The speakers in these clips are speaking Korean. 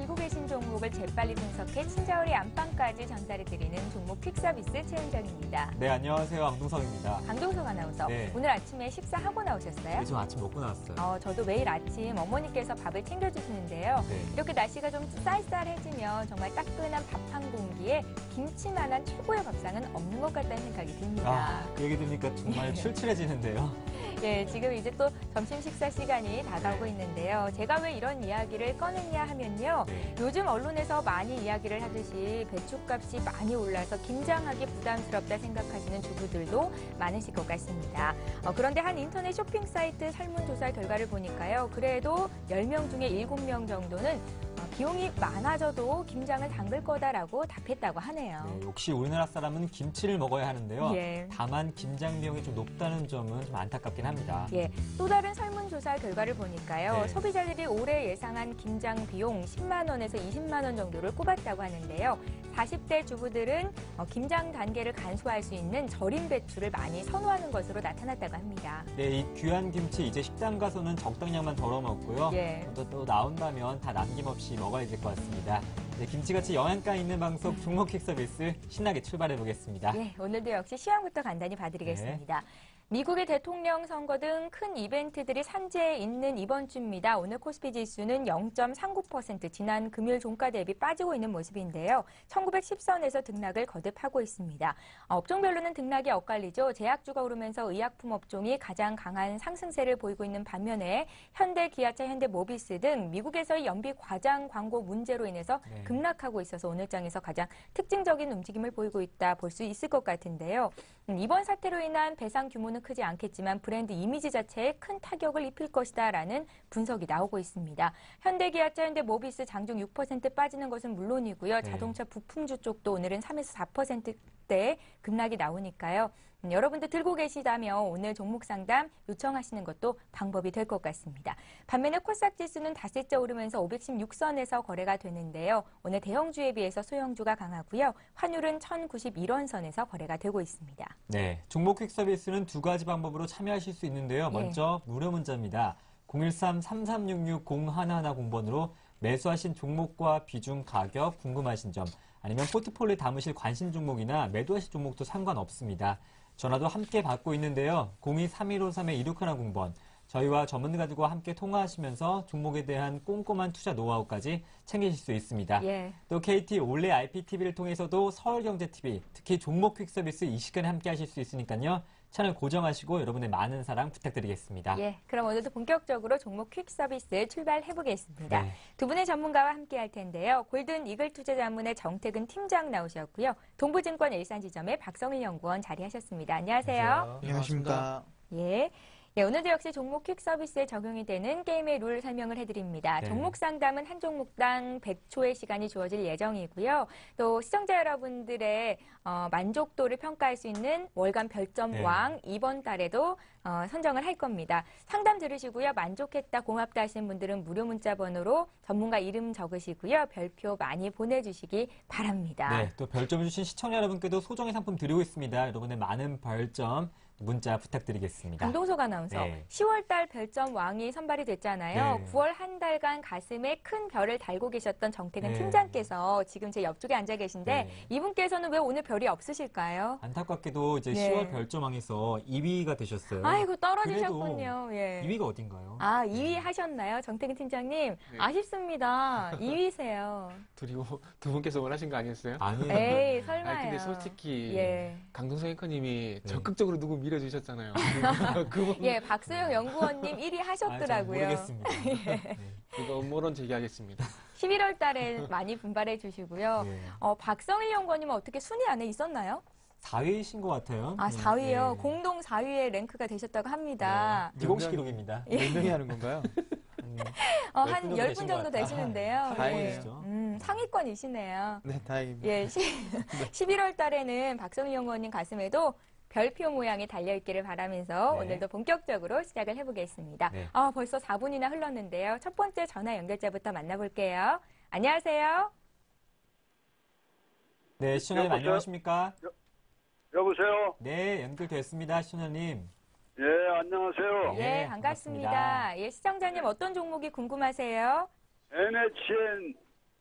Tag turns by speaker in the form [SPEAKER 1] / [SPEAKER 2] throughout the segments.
[SPEAKER 1] 알고 계신 종목을 재빨리 분석해 친절히 안방까지 전달해드리는 종목 퀵서비스 최은정입니다.
[SPEAKER 2] 네, 안녕하세요. 강동석입니다.
[SPEAKER 1] 강동석 아나운서,
[SPEAKER 2] 네.
[SPEAKER 1] 오늘 아침에 식사하고 나오셨어요?
[SPEAKER 2] 네, 저 아침 먹고 나왔어요.
[SPEAKER 1] 저도 매일 아침 어머니께서 밥을 챙겨주시는데요.
[SPEAKER 2] 네.
[SPEAKER 1] 이렇게 날씨가 좀 쌀쌀해지면 정말 따끈한 밥 한 공기에 김치만한 최고의 밥상은 없는 것 같다는 생각이 듭니다.
[SPEAKER 2] 그 얘기 들으니까 정말 출출해지는데요.
[SPEAKER 1] 예, 지금 이제 또 점심 식사 시간이 다가오고 있는데요. 제가 왜 이런 이야기를 꺼냈냐 하면요.
[SPEAKER 2] 네.
[SPEAKER 1] 요즘 언론에서 많이 이야기를 하듯이 배추값이 많이 올라서 김장하기 부담스럽다 생각하시는 주부들도 많으실 것 같습니다. 그런데 한 인터넷 쇼핑 사이트 설문조사 결과를 보니까요. 그래도 10명 중에 7명 정도는 비용이 많아져도 김장을 담글 거다라고 답했다고 하네요.
[SPEAKER 2] 네, 역시 우리나라 사람은 김치를 먹어야 하는데요.
[SPEAKER 1] 예.
[SPEAKER 2] 다만 김장 비용이 좀 높다는 점은 좀 안타깝긴 합니다.
[SPEAKER 1] 예, 또 다른 설문조사 결과를 보니까요.
[SPEAKER 2] 네.
[SPEAKER 1] 소비자들이 올해 예상한 김장 비용 10만 원에서 20만 원 정도를 꼽았다고 하는데요. 40대 주부들은 김장 단계를 간소화할 수 있는 절임 배추를 많이 선호하는 것으로 나타났다고 합니다.
[SPEAKER 2] 네, 이 귀한 김치 이제 식당 가서는 적당량만 덜어 먹고요.
[SPEAKER 1] 예.
[SPEAKER 2] 또 나온다면 다 남김없이 먹어야 될 것 같습니다. 네, 김치같이 영양가 있는 방송 종목 퀵서비스 신나게 출발해 보겠습니다.
[SPEAKER 1] 예, 오늘도 역시 시황부터 간단히 봐드리겠습니다. 미국의 대통령 선거 등 큰 이벤트들이 산재해 있는 이번 주입니다. 오늘 코스피 지수는 0.39% 지난 금요일 종가 대비 빠지고 있는 모습인데요. 1910선에서 등락을 거듭하고 있습니다. 업종별로는 등락이 엇갈리죠. 제약주가 오르면서 의약품 업종이 가장 강한 상승세를 보이고 있는 반면에 현대, 기아차, 현대모비스 등 미국에서의 연비 과장 광고 문제로 인해서 급락하고 있어서 오늘장에서 가장 특징적인 움직임을 보이고 있다 볼 수 있을 것 같은데요. 이번 사태로 인한 배상 규모는 크지 않겠지만 브랜드 이미지 자체에 큰 타격을 입힐 것이다라는 분석이 나오고 있습니다. 현대, 기아차, 현대모비스 장중 6% 빠지는 것은 물론이고요. 자동차 부품주 쪽도 오늘은 3에서 4%대 급락이 나오니까요. 여러분들 들고 계시다면 오늘 종목 상담 요청하시는 것도 방법이 될 것 같습니다. 반면에 코스닥 지수는 닷새째 오르면서 516선에서 거래가 되는데요. 오늘 대형주에 비해서 소형주가 강하고요. 환율은 1091원선에서 거래가 되고 있습니다.
[SPEAKER 2] 네, 종목 퀵서비스는 두 가지 방법으로 참여하실 수 있는데요. 먼저 무료 문자입니다. 013-3366-0110번으로 매수하신 종목과 비중, 가격, 궁금하신 점, 아니면 포트폴리오에 담으실 관심 종목이나 매도하실 종목도 상관없습니다. 전화도 함께 받고 있는데요. 02-3153-2610번. 저희와 전문가들과 함께 통화하시면서 종목에 대한 꼼꼼한 투자 노하우까지 챙기실 수 있습니다.
[SPEAKER 1] 예.
[SPEAKER 2] 또 KT 올레 IPTV를 통해서도 서울경제TV, 특히 종목 퀵서비스 이 시간에 함께 하실 수 있으니까요. 채널 고정하시고 여러분의 많은 사랑 부탁드리겠습니다.
[SPEAKER 1] 예, 그럼 오늘도 본격적으로 종목 퀵서비스 출발해보겠습니다.
[SPEAKER 2] 네.
[SPEAKER 1] 두 분의 전문가와 함께 할 텐데요. 골든 이글 투자자문의 정태근 팀장 나오셨고요. 동부증권 일산지점의 박성일 연구원 자리하셨습니다. 안녕하세요.
[SPEAKER 3] 안녕하십니까.
[SPEAKER 1] 예. 예, 오늘도 역시 종목 퀵 서비스에 적용이 되는 게임의 룰 설명을 해드립니다.
[SPEAKER 2] 네.
[SPEAKER 1] 종목 상담은 한 종목당 100초의 시간이 주어질 예정이고요. 또 시청자 여러분들의 만족도를 평가할 수 있는 월간 별점왕 이번 달에도 선정을 할 겁니다. 상담 들으시고요. 만족했다, 고맙다 하시는 분들은 무료 문자 번호로 전문가 이름 적으시고요. 별표 많이 보내주시기 바랍니다.
[SPEAKER 2] 네, 또 별점 주신 시청자 여러분께도 소정의 상품 드리고 있습니다. 여러분의 많은 별점 문자 부탁드리겠습니다.
[SPEAKER 1] 강동석 아나운서,
[SPEAKER 2] 네.
[SPEAKER 1] 10월달 별점 왕이 선발이 됐잖아요.
[SPEAKER 2] 네.
[SPEAKER 1] 9월 한 달간 가슴에 큰 별을 달고 계셨던 정태근
[SPEAKER 2] 네.
[SPEAKER 1] 팀장께서 지금 제 옆쪽에 앉아 계신데
[SPEAKER 2] 네.
[SPEAKER 1] 이분께서는 왜 오늘 별이 없으실까요?
[SPEAKER 2] 안타깝게도 이제
[SPEAKER 1] 네.
[SPEAKER 2] 10월 별점왕에서 2위가 되셨어요.
[SPEAKER 1] 아이고, 떨어지셨군요. 예.
[SPEAKER 2] 2위가 어딘가요?
[SPEAKER 1] 아, 2위 하셨나요? 정태근 팀장님? 아쉽습니다. 2위세요.
[SPEAKER 3] 그리고 두 분께서 원하신 거 아니었어요?
[SPEAKER 2] 아니에요.
[SPEAKER 1] 에이, 설마요.
[SPEAKER 3] 아니, 근데 솔직히
[SPEAKER 1] 예.
[SPEAKER 3] 강동석 앵커님이
[SPEAKER 2] 네.
[SPEAKER 3] 적극적으로 누구 밀어주셨잖아요. 그분
[SPEAKER 1] 예, 박소영 연구원님 1위
[SPEAKER 2] 잘
[SPEAKER 1] 하셨더라고요.
[SPEAKER 2] 모르겠습니다. 네.
[SPEAKER 3] 이거 음모론 제기하겠습니다.
[SPEAKER 1] 11월 달에 많이 분발해 주시고요.
[SPEAKER 2] 네.
[SPEAKER 1] 박성일 연구원님은 어떻게 순위 안에 있었나요?
[SPEAKER 2] 4위이신 것 같아요.
[SPEAKER 1] 아, 4위요.
[SPEAKER 2] 네.
[SPEAKER 1] 공동 4위에 랭크가 되셨다고 합니다.
[SPEAKER 2] 비공식 기록입니다.
[SPEAKER 3] 몇 명이 하는 건가요?
[SPEAKER 1] 한 10분
[SPEAKER 2] 몇 분 되신 것
[SPEAKER 1] 정도
[SPEAKER 2] 같아요.
[SPEAKER 1] 되시는데요.
[SPEAKER 3] 다행이시죠.
[SPEAKER 1] 상위권이시네요.
[SPEAKER 3] 네, 다행입니다.
[SPEAKER 1] 예, 11월 달에는 박성일 연구원님 가슴에도 별표 모양이 달려있기를 바라면서
[SPEAKER 2] 네.
[SPEAKER 1] 오늘도 본격적으로 시작을 해보겠습니다.
[SPEAKER 2] 네.
[SPEAKER 1] 벌써 4분이나 흘렀는데요. 첫 번째 전화 연결자부터 만나볼게요. 안녕하세요.
[SPEAKER 2] 네, 시청자님
[SPEAKER 4] 여보세요?
[SPEAKER 2] 안녕하십니까?
[SPEAKER 4] 여보세요?
[SPEAKER 2] 네, 연결됐습니다, 시청자님.
[SPEAKER 4] 예, 안녕하세요.
[SPEAKER 2] 네,
[SPEAKER 1] 예, 반갑습니다.
[SPEAKER 2] 반갑습니다.
[SPEAKER 1] 예, 시청자님 어떤 종목이 궁금하세요?
[SPEAKER 4] NHN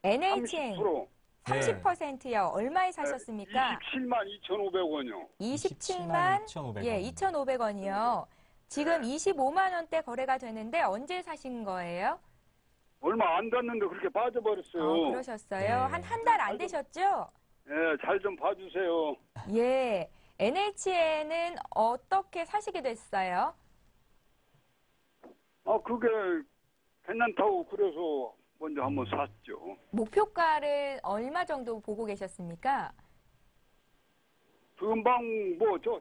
[SPEAKER 1] NHN
[SPEAKER 4] 30%.
[SPEAKER 1] 30%요. 얼마에 사셨습니까?
[SPEAKER 4] 27만 2,500원이요.
[SPEAKER 1] 27만
[SPEAKER 2] 2,500원.
[SPEAKER 1] 예, 2,500원이요. 지금 25만 원대 거래가 되는데 언제 사신 거예요?
[SPEAKER 4] 얼마 안 됐는데 그렇게 빠져버렸어요.
[SPEAKER 1] 그러셨어요.
[SPEAKER 2] 네.
[SPEAKER 1] 한 달 안 되셨죠?
[SPEAKER 4] 예, 잘 좀 봐주세요.
[SPEAKER 1] 예. NHN은 어떻게 사시게 됐어요?
[SPEAKER 4] 그게 괜찮다고 그래서 먼저 한번 샀죠.
[SPEAKER 1] 목표가를 얼마 정도 보고 계셨습니까?
[SPEAKER 4] 금방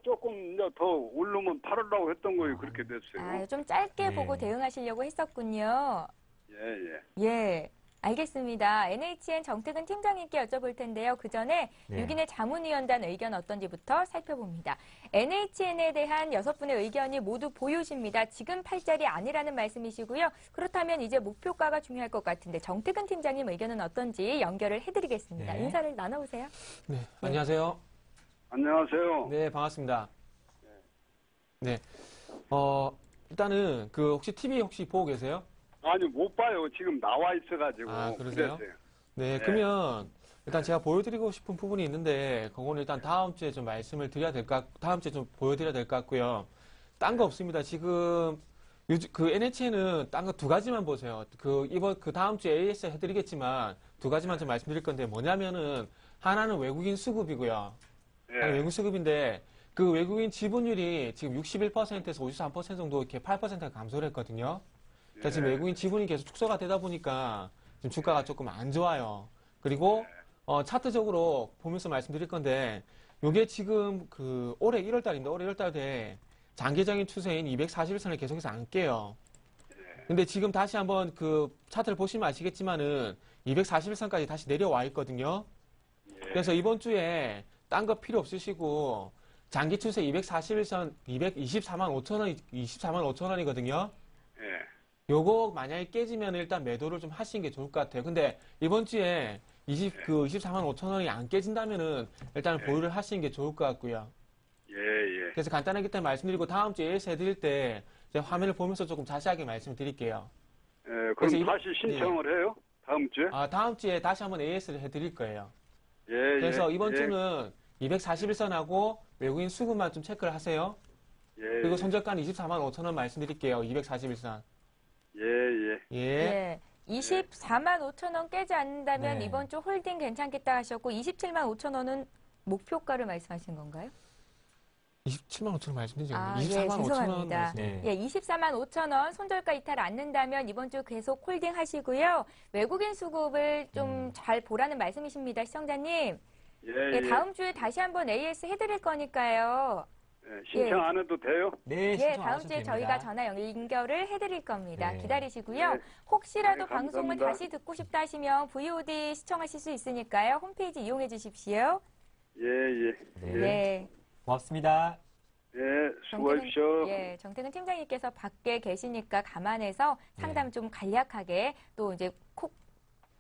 [SPEAKER 4] 조금 이제 더 오르면 팔으려고 했던 거예요. 그렇게 됐어요.
[SPEAKER 1] 좀 짧게
[SPEAKER 2] 네.
[SPEAKER 1] 보고 대응하시려고 했었군요.
[SPEAKER 4] 예.
[SPEAKER 1] 예. 알겠습니다. NHN 정태근 팀장님께 여쭤볼 텐데요. 그 전에
[SPEAKER 2] 네.
[SPEAKER 1] 6인의 자문위원단 의견 어떤지부터 살펴봅니다. NHN에 대한 6분의 의견이 모두 보유십니다. 지금 팔자리 아니라는 말씀이시고요. 그렇다면 이제 목표가가 중요할 것 같은데 정태근 팀장님 의견은 어떤지 연결을 해드리겠습니다.
[SPEAKER 2] 네.
[SPEAKER 1] 인사를 나눠보세요.
[SPEAKER 3] 네, 안녕하세요.
[SPEAKER 4] 안녕하세요.
[SPEAKER 3] 네, 반갑습니다. 네, 일단은 혹시 TV 혹시 보고 계세요?
[SPEAKER 4] 아니 못 봐요. 지금 나와 있어가지고.
[SPEAKER 3] 아, 그러세요?
[SPEAKER 4] 그랬어요.
[SPEAKER 3] 네,
[SPEAKER 4] 네.
[SPEAKER 3] 그러면 일단 제가 보여드리고 싶은 부분이 있는데 그거는 일단 다음 주에 좀 말씀을 드려야 다음 주에 좀 보여드려야 될 것 같고요. 딴 거 없습니다. 지금 그 NHN은 딴 거 2가지만 보세요. 그 다음 주에 AS 해드리겠지만 2가지만 좀 말씀드릴 건데 뭐냐면은 하나는 외국인 수급이고요. 하나는 외국인 수급인데 그 외국인 지분율이 지금 61%에서 53% 정도 이렇게 8%가 감소를 했거든요. 그러니까 지금 외국인 지분이 계속 축소가 되다 보니까 지금 주가가 조금 안 좋아요. 그리고 차트적으로 보면서 말씀드릴 건데 요게 지금 올해 1월 달인데 올해 1월 달에 장기적인 추세인 241선을 계속해서 안 깨요. 근데 지금 다시 한번 그 차트를 보시면 아시겠지만은 241선까지 다시 내려와 있거든요. 그래서 이번 주에 딴 거 필요 없으시고 장기 추세 241선 224만 5천 원, 24만 5천 원이거든요.
[SPEAKER 4] 예.
[SPEAKER 3] 요거 만약에 깨지면 일단 매도를 좀 하시는 게 좋을 것 같아요. 근데 이번 주에 24만 5천 원이 안 깨진다면은 일단 보유를 하시는 게 좋을 것 같고요.
[SPEAKER 4] 예.
[SPEAKER 3] 그래서 간단하게 일단 말씀드리고 다음 주에 AS 해드릴 때 제가 화면을 보면서 조금 자세하게 말씀드릴게요.
[SPEAKER 4] 예.
[SPEAKER 3] 그래서
[SPEAKER 4] 그럼 다시 신청을 해요? 다음 주에?
[SPEAKER 3] 다음 주에 다시 한번 AS를 해드릴 거예요.
[SPEAKER 4] 예.
[SPEAKER 3] 그래서 이번
[SPEAKER 4] 예.
[SPEAKER 3] 주는 241선하고 외국인 수급만 좀 체크를 하세요.
[SPEAKER 4] 예.
[SPEAKER 3] 그리고 손절가는 24만 5천 원 말씀드릴게요. 241선.
[SPEAKER 4] 예.
[SPEAKER 3] 예.
[SPEAKER 1] 예. 24만 5천 원 깨지 않는다면
[SPEAKER 2] 네.
[SPEAKER 1] 이번 주 홀딩 괜찮겠다 하셨고 27만 5천 원은 목표가를 말씀하신 건가요?
[SPEAKER 3] 27만 5천 원 말씀드리죠.
[SPEAKER 1] 예,
[SPEAKER 3] 24만 5천 원.
[SPEAKER 1] 죄송합니다.
[SPEAKER 2] 네.
[SPEAKER 1] 예, 24만 5천 원 손절가 이탈 않는다면 이번 주 계속 홀딩 하시고요. 외국인 수급을 좀 잘 보라는 말씀이십니다. 시청자님. 예, 다음 주에 다시 한번 AS 해드릴 거니까요.
[SPEAKER 4] 예. 신청 안 해도 돼요?
[SPEAKER 2] 네,
[SPEAKER 1] 예,
[SPEAKER 2] 신청 안
[SPEAKER 1] 다음
[SPEAKER 2] 하셔도
[SPEAKER 1] 주에
[SPEAKER 2] 됩니다.
[SPEAKER 1] 저희가 전화 연결을 해드릴 겁니다.
[SPEAKER 2] 네.
[SPEAKER 1] 기다리시고요.
[SPEAKER 4] 네.
[SPEAKER 1] 혹시라도
[SPEAKER 4] 네,
[SPEAKER 1] 방송을
[SPEAKER 4] 감사합니다.
[SPEAKER 1] 다시 듣고 싶다 하시면 VOD 시청하실 수 있으니까요. 홈페이지 이용해 주십시오.
[SPEAKER 4] 예.
[SPEAKER 2] 네.
[SPEAKER 1] 네.
[SPEAKER 2] 고맙습니다.
[SPEAKER 4] 예. 수고하십시오.
[SPEAKER 1] 정태근 팀장님께서 밖에 계시니까 감안해서 상담 좀 간략하게 또 이제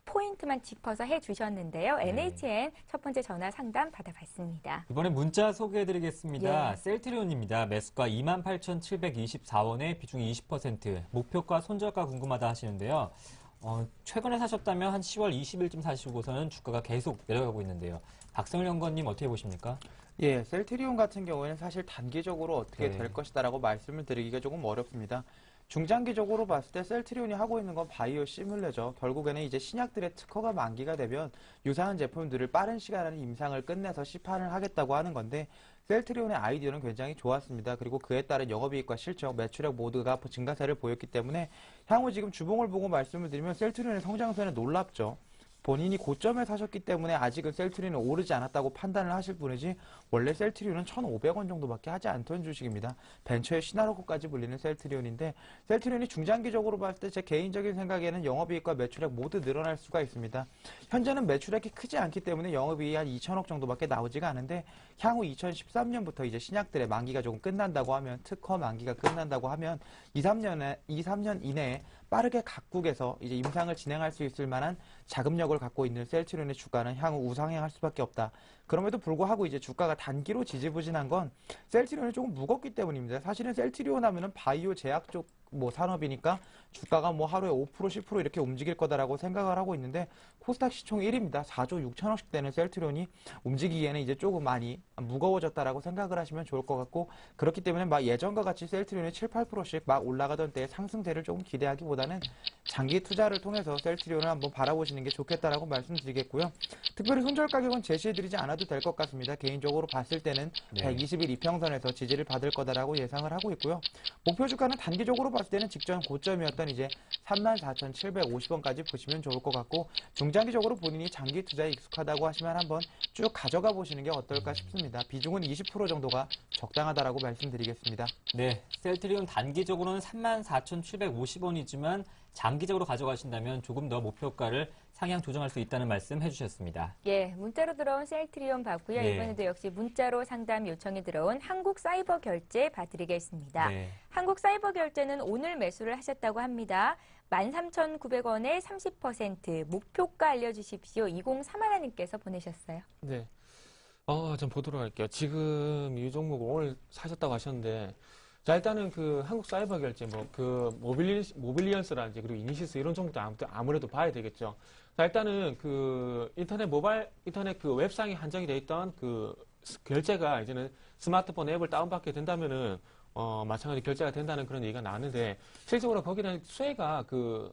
[SPEAKER 1] 포인트만 짚어서 해주셨는데요.
[SPEAKER 2] 네.
[SPEAKER 1] NHN 첫 번째 전화 상담 받아봤습니다.
[SPEAKER 2] 이번에 문자 소개해드리겠습니다.
[SPEAKER 1] 예.
[SPEAKER 2] 셀트리온입니다. 매수가 28,724원에 비중이 20%, 목표가 손절가 궁금하다 하시는데요. 최근에 사셨다면 한 10월 20일쯤 사시고서는 주가가 계속 내려가고 있는데요. 박성일 연구원님 어떻게 보십니까?
[SPEAKER 5] 예, 셀트리온 같은 경우에는 사실 단기적으로 어떻게
[SPEAKER 2] 네.
[SPEAKER 5] 될 것이다라고 말씀을 드리기가 조금 어렵습니다. 중장기적으로 봤을 때 셀트리온이 하고 있는 건 바이오 시뮬레죠. 결국에는 이제 신약들의 특허가 만기가 되면 유사한 제품들을 빠른 시간 안에 임상을 끝내서 시판을 하겠다고 하는 건데 셀트리온의 아이디어는 굉장히 좋았습니다. 그리고 그에 따른 영업이익과 실적, 매출액 모두가 증가세를 보였기 때문에 향후 지금 주봉을 보고 말씀을 드리면 셀트리온의 성장세는 놀랍죠. 본인이 고점에 사셨기 때문에 아직은 셀트리온은 오르지 않았다고 판단을 하실 뿐이지 원래 셀트리온은 1,500원 정도밖에 하지 않던 주식입니다. 벤처의 신화로코까지 불리는 셀트리온인데 셀트리온이 중장기적으로 봤을 때 제 개인적인 생각에는 영업이익과 매출액 모두 늘어날 수가 있습니다. 현재는 매출액이 크지 않기 때문에 영업이익이 한 2천억 정도밖에 나오지가 않은데 향후 2013년부터 이제 신약들의 만기가 조금 끝난다고 하면 특허 만기가 끝난다고 하면 2-3년 이내에 빠르게 각국에서 이제 임상을 진행할 수 있을 만한 자금력을 갖고 있는 셀트리온의 주가는 향후 우상향할 수밖에 없다. 그럼에도 불구하고 이제 주가가 단기로 지지부진한 건 셀트리온이 조금 무겁기 때문입니다. 사실은 셀트리온 하면은 바이오 제약 쪽 뭐 산업이니까 주가가 뭐 하루에 5%, 10% 이렇게 움직일 거다라고 생각을 하고 있는데 코스닥 시총 1위입니다. 4조 6천억씩 되는 셀트리온이 움직이기에는 이제 조금 많이 무거워졌다라고 생각을 하시면 좋을 것 같고 그렇기 때문에 막 예전과 같이 셀트리온이 7, 8%씩 막 올라가던 때의 상승세를 조금 기대하기보다는 장기 투자를 통해서 셀트리온을 한번 바라보시는 게 좋겠다라고 말씀드리겠고요. 특별히 손절 가격은 제시해드리지 않아도 될 것 같습니다. 개인적으로 봤을 때는
[SPEAKER 2] 네.
[SPEAKER 5] 120일 이평선에서 지지를 받을 거다라고 예상을 하고 있고요. 목표 주가는 단기적으로 봤을 때는 직전 고점이었던 이제 34,750원까지 보시면 좋을 것 같고 중장기적으로 본인이 장기 투자에 익숙하다고 하시면 한번 쭉 가져가 보시는 게 어떨까 싶습니다. 비중은 20% 정도가 적당하다라고 말씀드리겠습니다.
[SPEAKER 2] 네, 셀트리온 단기적으로는 34,750원이지만 장기적으로 가져가신다면 조금 더 목표가를 상향 조정할 수 있다는 말씀 해주셨습니다.
[SPEAKER 1] 예, 문자로 들어온 셀트리온 봤고요.
[SPEAKER 2] 네.
[SPEAKER 1] 이번에도 역시 문자로 상담 요청이 들어온 한국사이버결제 봐드리겠습니다.
[SPEAKER 2] 네.
[SPEAKER 1] 한국사이버결제는 오늘 매수를 하셨다고 합니다. 13,900원에 30% 목표가 알려주십시오. 2031님께서 보내셨어요.
[SPEAKER 3] 네. 좀 보도록 할게요. 지금 이 종목 오늘 사셨다고 하셨는데, 자, 일단은 그 한국 사이버 결제, 모빌리언스라든지 그리고 이니시스 이런 종목도 아무래도 봐야 되겠죠. 자, 일단은 그 인터넷 그 웹상에 한정이 돼 있던 그 결제가 이제는 스마트폰 앱을 다운받게 된다면은, 마찬가지 결제가 된다는 그런 얘기가 나왔는데, 실질적으로 거기는 수혜가 그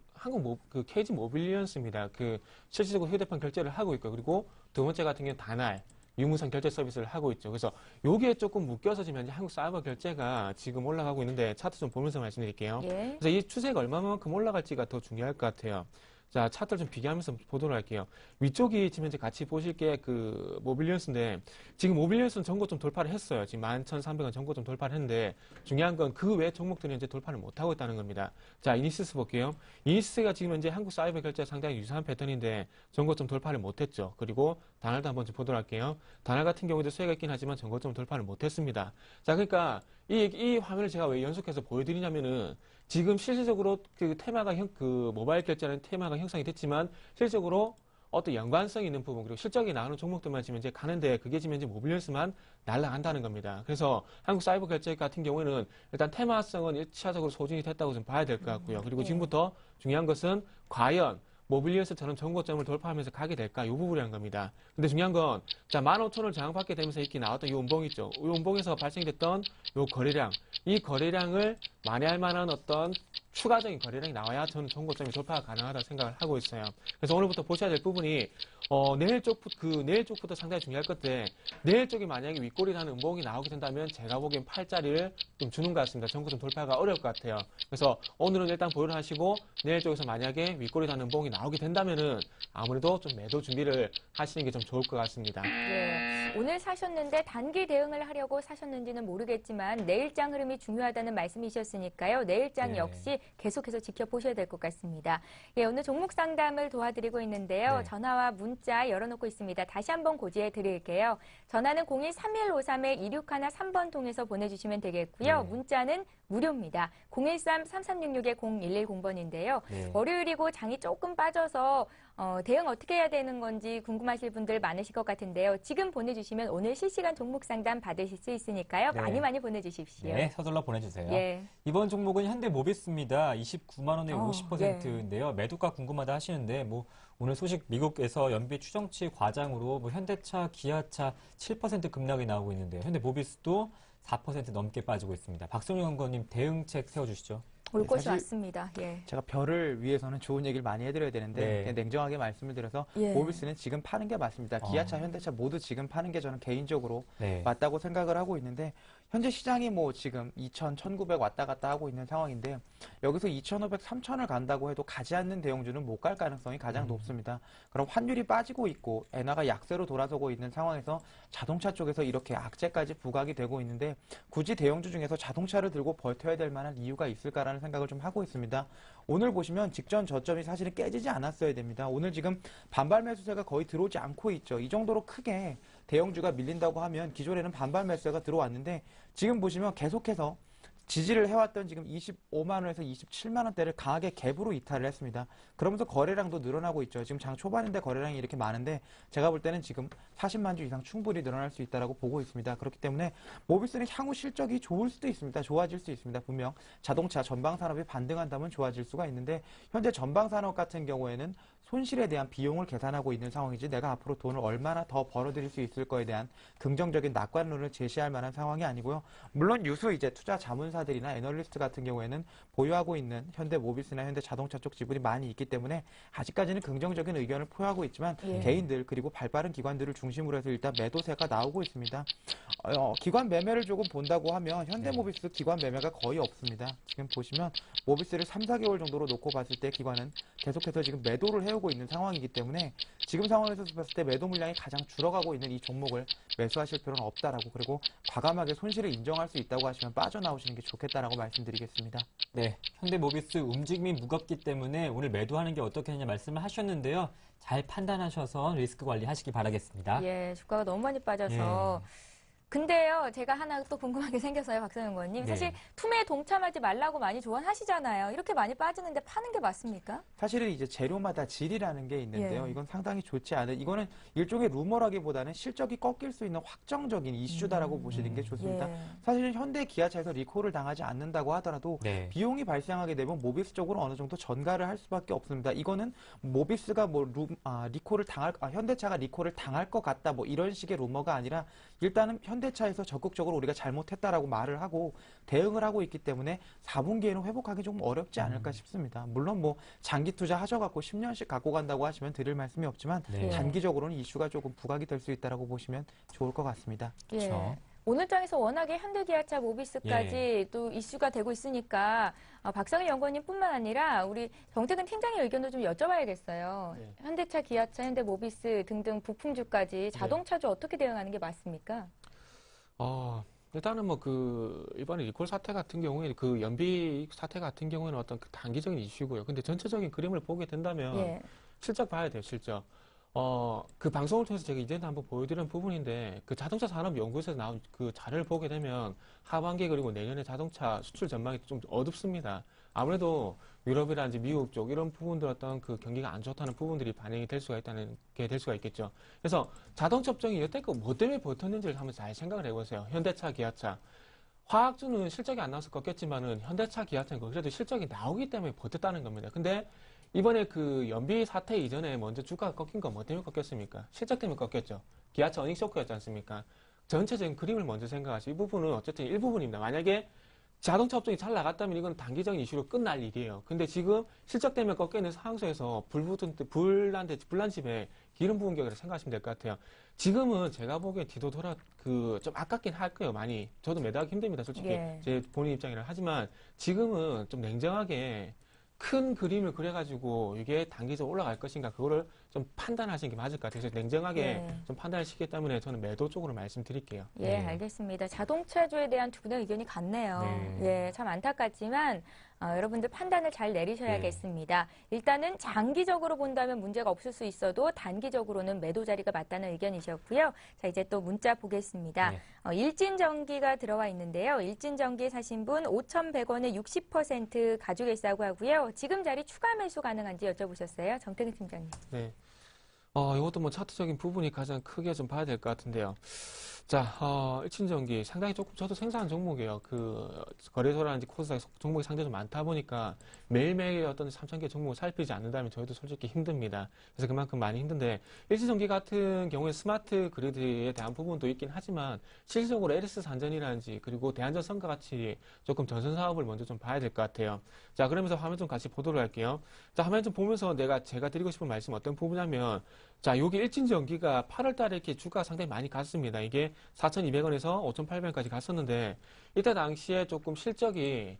[SPEAKER 3] KG 모빌리언스입니다. 그 실질적으로 휴대폰 결제를 하고 있고, 그리고 두 번째 같은 경우는 다날. 유무선 결제 서비스를 하고 있죠. 그래서 요게 조금 묶여서 지금 현재 한국 사이버 결제가 지금 올라가고 있는데 차트 좀 보면서 말씀드릴게요.
[SPEAKER 1] 예.
[SPEAKER 3] 그래서 이 추세가 얼마만큼 올라갈지가 더 중요할 것 같아요. 자, 차트를 좀 비교하면서 보도록 할게요. 위쪽이 지금 현재 같이 보실 게 그 모빌리언스인데 지금 모빌리언스는 전고점 돌파를 했어요. 지금 11,300원 전고점 돌파를 했는데 중요한 건 그 외 종목들이 현재 돌파를 못하고 있다는 겁니다. 자, 이니시스 볼게요. 이니시스가 지금 현재 한국 사이버 결제와 상당히 유사한 패턴인데 전고점 돌파를 못했죠. 그리고 다날도 한번 좀 보도록 할게요. 다날 같은 경우에도 수혜가 있긴 하지만 전고점 돌파를 못했습니다. 자, 그러니까 이 화면을 제가 왜 연속해서 보여드리냐면은 지금 실질적으로 그 테마가 그 모바일 결제라는 테마가 형성이 됐지만 실질적으로 어떤 연관성 있는 부분 그리고 실적이 나오는 종목들만 지금 이제 가는데 그게 지금 이제 모빌리언스만 날아간다는 겁니다. 그래서 한국 사이버 결제 같은 경우에는 일단 테마성은 1차적으로 소진이 됐다고 좀 봐야 될 것 같고요. 그리고 지금부터 중요한 것은 과연 모빌리언스처럼 전고점을 돌파하면서 가게 될까? 이 부분이란 겁니다. 근데 중요한 건, 자, 15,000원을 저항받게 되면서 이렇게 나왔던 이 운봉 있죠. 이 운봉에서 발생이 됐던 이 거래량, 이 거래량을 만회할 만한 어떤 추가적인 거래량이 나와야 저는 전고점이 돌파가 가능하다고 생각을 하고 있어요. 그래서 오늘부터 보셔야 될 부분이, 내일 쪽부터 상당히 중요할 건데, 내일 쪽이 만약에 윗골이라는 운봉이 나오게 된다면 제가 보기엔 팔자리를 좀 주는 것 같습니다. 전고점 돌파가 어려울 것 같아요. 그래서 오늘은 일단 보유를 하시고, 내일 쪽에서 만약에 윗골이라는 운봉이 나오게 된다면은 아무래도 좀 매도 준비를 하시는 게 좀 좋을 것 같습니다.
[SPEAKER 1] 예. 오늘 사셨는데 단기 대응을 하려고 사셨는지는 모르겠지만 내일장 흐름이 중요하다는 말씀이셨으니까요. 내일장
[SPEAKER 2] 네.
[SPEAKER 1] 역시 계속해서 지켜보셔야 될 것 같습니다. 예, 오늘 종목 상담을 도와드리고 있는데요.
[SPEAKER 2] 네.
[SPEAKER 1] 전화와 문자 열어놓고 있습니다. 다시 한번 고지해 드릴게요. 전화는 02-3153-2613번 통해서 보내주시면 되겠고요.
[SPEAKER 2] 네.
[SPEAKER 1] 문자는 무료입니다. 013-3366-0110번인데요.
[SPEAKER 2] 네.
[SPEAKER 1] 월요일이고 장이 조금 빠져서 대응 어떻게 해야 되는 건지 궁금하실 분들 많으실 것 같은데요. 지금 보내주시면 오늘 실시간 종목 상담 받으실 수 있으니까요.
[SPEAKER 2] 네.
[SPEAKER 1] 많이 보내주십시오.
[SPEAKER 2] 네, 서둘러 보내주세요.
[SPEAKER 1] 예.
[SPEAKER 2] 이번 종목은 현대모비스입니다. 29만 원에
[SPEAKER 1] 어,
[SPEAKER 2] 50%인데요. 매도가 궁금하다 하시는데 뭐 오늘 소식 미국에서 연비 추정치 과장으로 뭐 현대차, 기아차 7% 급락이 나오고 있는데요. 현대모비스도 4% 넘게 빠지고 있습니다. 박성용 연구원님 대응책 세워주시죠.
[SPEAKER 1] 올 것이
[SPEAKER 5] 사실
[SPEAKER 1] 왔습니다. 예.
[SPEAKER 5] 제가 별을 위해서는 좋은 얘기를 많이 해드려야 되는데
[SPEAKER 2] 네.
[SPEAKER 5] 그냥 냉정하게 말씀을 드려서
[SPEAKER 1] 예.
[SPEAKER 5] 모비스는 지금 파는 게 맞습니다. 기아차, 현대차 모두 지금 파는 게 저는 개인적으로
[SPEAKER 2] 네.
[SPEAKER 5] 맞다고 생각을 하고 있는데 현재 시장이 뭐 지금 2,000, 1,900 왔다 갔다 하고 있는 상황인데 여기서 2,500, 3,000을 간다고 해도 가지 않는 대형주는 못 갈 가능성이 가장 높습니다. 그럼 환율이 빠지고 있고 엔화가 약세로 돌아서고 있는 상황에서 자동차 쪽에서 이렇게 악재까지 부각이 되고 있는데 굳이 대형주 중에서 자동차를 들고 버텨야 될 만한 이유가 있을까라는 생각을 좀 하고 있습니다. 오늘 보시면 직전 저점이 사실은 깨지지 않았어야 됩니다. 오늘 지금 반발 매수세가 거의 들어오지 않고 있죠. 이 정도로 크게 대형주가 밀린다고 하면 기존에는 반발 매수세가 들어왔는데 지금 보시면 계속해서 지지를 해왔던 지금 25만 원에서 27만 원대를 강하게 갭으로 이탈을 했습니다. 그러면서 거래량도 늘어나고 있죠. 지금 장 초반인데 거래량이 이렇게 많은데 제가 볼 때는 지금 40만 주 이상 충분히 늘어날 수 있다고 보고 있습니다. 그렇기 때문에 모비스는 향후 실적이 좋을 수도 있습니다. 좋아질 수 있습니다. 분명 자동차 전방 산업이 반등한다면 좋아질 수가 있는데 현재 전방 산업 같은 경우에는 손실에 대한 비용을 계산하고 있는 상황이지 내가 앞으로 돈을 얼마나 더 벌어들일 수 있을 거에 대한 긍정적인 낙관론을 제시할 만한 상황이 아니고요. 물론 유수 이제 투자 자문사들이나 애널리스트 같은 경우에는 보유하고 있는 현대 모비스나 현대 자동차 쪽 지분이 많이 있기 때문에 아직까지는 긍정적인 의견을 표하고 있지만
[SPEAKER 1] 예.
[SPEAKER 5] 개인들 그리고 발빠른 기관들을 중심으로 해서 일단 매도세가 나오고 있습니다. 기관 매매를 조금 본다고 하면 현대 모비스 기관 매매가 거의 없습니다. 지금 보시면 모비스를 3, 4개월 정도로 놓고 봤을 때 기관은 계속해서 지금 매도를 해오고 있는 상황이기 때문에 지금 상황에서 봤을 때 매도 물량이 가장 줄어가고 있는 이 종목을 매수하실 필요는 없다라고 그리고 과감하게 손실을 인정할 수 있다고 하시면 빠져나오시는 게 좋겠다라고 말씀드리겠습니다.
[SPEAKER 2] 네, 현대모비스 움직임이 무겁기 때문에 오늘 매도하는 게 어떻겠냐 말씀을 하셨는데요. 잘 판단하셔서 리스크 관리하시기 바라겠습니다.
[SPEAKER 1] 예, 주가가 너무 많이 빠져서. 근데요, 제가 하나 또 궁금한 게 생겨서요, 박성현 의원님.
[SPEAKER 2] 네.
[SPEAKER 1] 사실 투매에 동참하지 말라고 많이 조언하시잖아요. 이렇게 많이 빠지는데 파는 게 맞습니까?
[SPEAKER 5] 사실은 이제 재료마다 질이라는 게 있는데요.
[SPEAKER 1] 예.
[SPEAKER 5] 이건 상당히 좋지 않은, 이거는 일종의 루머라기보다는 실적이 꺾일 수 있는 확정적인 이슈다라고 보시는 게 좋습니다.
[SPEAKER 1] 예.
[SPEAKER 5] 사실은 현대 기아차에서 리콜을 당하지 않는다고 하더라도
[SPEAKER 2] 네.
[SPEAKER 5] 비용이 발생하게 되면 모비스 쪽으로 어느 정도 전가를 할 수밖에 없습니다. 이거는 모비스가 리콜을 현대차가 리콜을 당할 것 같다 뭐 이런 식의 루머가 아니라 일단은 현대차에서 적극적으로 우리가 잘못했다라고 말을 하고 대응을 하고 있기 때문에 4분기에는 회복하기 조금 어렵지 않을까 싶습니다. 물론 뭐 장기 투자 하셔갖고 10년씩 갖고 간다고 하시면 드릴 말씀이 없지만
[SPEAKER 2] 네.
[SPEAKER 5] 단기적으로는 이슈가 조금 부각이 될 수 있다라고 보시면 좋을 것 같습니다.
[SPEAKER 1] 예.
[SPEAKER 2] 그렇죠.
[SPEAKER 1] 오늘 장에서 워낙에 현대기아차 모비스까지 또 이슈가 되고 있으니까 박성일 연구원님뿐만 아니라 우리 정태근 팀장의 의견도 좀 여쭤봐야겠어요.
[SPEAKER 3] 네.
[SPEAKER 1] 현대차, 기아차, 현대모비스 등등 부품주까지 자동차주 어떻게 대응하는 게 맞습니까?
[SPEAKER 3] 일단은 뭐 이번에 리콜 사태 같은 경우에 그 연비 사태 같은 경우에는 어떤 그 단기적인 이슈고요. 근데 전체적인 그림을 보게 된다면
[SPEAKER 1] 예.
[SPEAKER 3] 실적 봐야 돼요, 실적. 그 방송을 통해서 제가 이전에 한번 보여드린 부분인데, 그 자동차 산업 연구소에서 나온 그 자료를 보게 되면 하반기 그리고 내년에 자동차 수출 전망이 좀 어둡습니다. 아무래도 유럽이라든지 미국 쪽 이런 부분들 어떤 그 경기가 안 좋다는 부분들이 반영이 될 수가 있겠죠. 그래서 자동차 업종이 여태껏 뭐 때문에 버텼는지를 한번 잘 생각을 해보세요. 현대차, 기아차. 화학주는 실적이 안 나와서 꺾였지만은 현대차, 기아차는 그래도 실적이 나오기 때문에 버텼다는 겁니다. 근데 이번에 그 연비 사태 이전에 먼저 주가가 꺾인 건 뭐 때문에 꺾였습니까? 실적 때문에 꺾였죠. 기아차 어닝 쇼크였지 않습니까? 전체적인 그림을 먼저 생각하시죠. 이 부분은 어쨌든 일부분입니다. 만약에 자동차 업종이 잘 나갔다면 이건 단기적인 이슈로 끝날 일이에요. 근데 지금 실적 때문에 꺾여있는 상황에서 불난 집에 기름 부은 격이라 생각하시면 될 것 같아요. 지금은 제가 보기엔 뒤도 돌아 좀 아깝긴 할 거예요. 많이. 저도 매도하기 힘듭니다. 솔직히
[SPEAKER 1] 예.
[SPEAKER 3] 제 본인 입장이라. 하지만 지금은 좀 냉정하게 큰 그림을 그려가지고 이게 단기적으로 올라갈 것인가 그거를 좀 판단하시는 게 맞을 것 같아요. 그래서 냉정하게
[SPEAKER 1] 예.
[SPEAKER 3] 좀 판단하시기 때문에 저는 매도 쪽으로 말씀드릴게요.
[SPEAKER 1] 예,
[SPEAKER 2] 네.
[SPEAKER 1] 알겠습니다. 자동차주에 대한 두 분의 의견이 같네요.
[SPEAKER 2] 네.
[SPEAKER 1] 예, 참 안타깝지만 여러분들 판단을 잘 내리셔야겠습니다. 일단은 장기적으로 본다면 문제가 없을 수 있어도 단기적으로는 매도 자리가 맞다는 의견이셨고요. 자, 이제 또 문자 보겠습니다.
[SPEAKER 2] 네.
[SPEAKER 1] 일진전기가 들어와 있는데요. 일진전기 사신 분 5,100원에 60% 가지고 있다고 하고요. 지금 자리 추가 매수 가능한지 여쭤보셨어요. 정태근 팀장님.
[SPEAKER 3] 네. 이것도 뭐 차트적인 부분이 가장 크게 좀 봐야 될 것 같은데요. 자, 일진전기 상당히 조금 저도 생소한 종목이에요. 그 거래소라든지 코스닥 종목이 상당히 좀 많다 보니까 매일매일 어떤 3,000개 종목을 살피지 않는다면 저희도 솔직히 힘듭니다. 그래서 그만큼 많이 힘든데 일진전기 같은 경우에 스마트 그리드에 대한 부분도 있긴 하지만 실질적으로 LS 산전이라든지 그리고 대한전 선과 같이 조금 전선 사업을 먼저 좀 봐야 될 것 같아요. 자, 그러면서 화면 좀 같이 보도록 할게요. 자, 화면 좀 보면서 제가 드리고 싶은 말씀 어떤 부분이냐면 자, 여기 일진전기가 8월 달에 이렇게 주가가 상당히 많이 갔습니다. 이게 4,200원에서 5,800원까지 갔었는데 이때 당시에 조금 실적이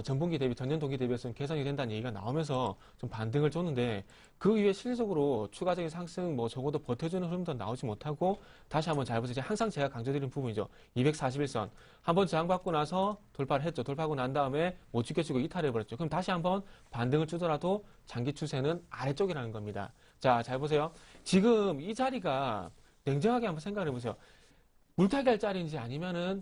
[SPEAKER 3] 전분기 대비 전년동기 대비해서 개선이 된다는 얘기가 나오면서 좀 반등을 줬는데 그 이후에 실질적으로 추가적인 상승 뭐 적어도 버텨주는 흐름도 나오지 못하고 다시 한번 잘 보세요. 항상 제가 강조드리는 부분이죠. 241선 한번 저항받고 나서 돌파를 했죠. 돌파하고 난 다음에 못 지켜주고 이탈해버렸죠. 그럼 다시 한번 반등을 주더라도 장기 추세는 아래쪽이라는 겁니다. 자, 잘 보세요. 지금 이 자리가 냉정하게 한번 생각해 보세요. 물타기 할 자리인지 아니면은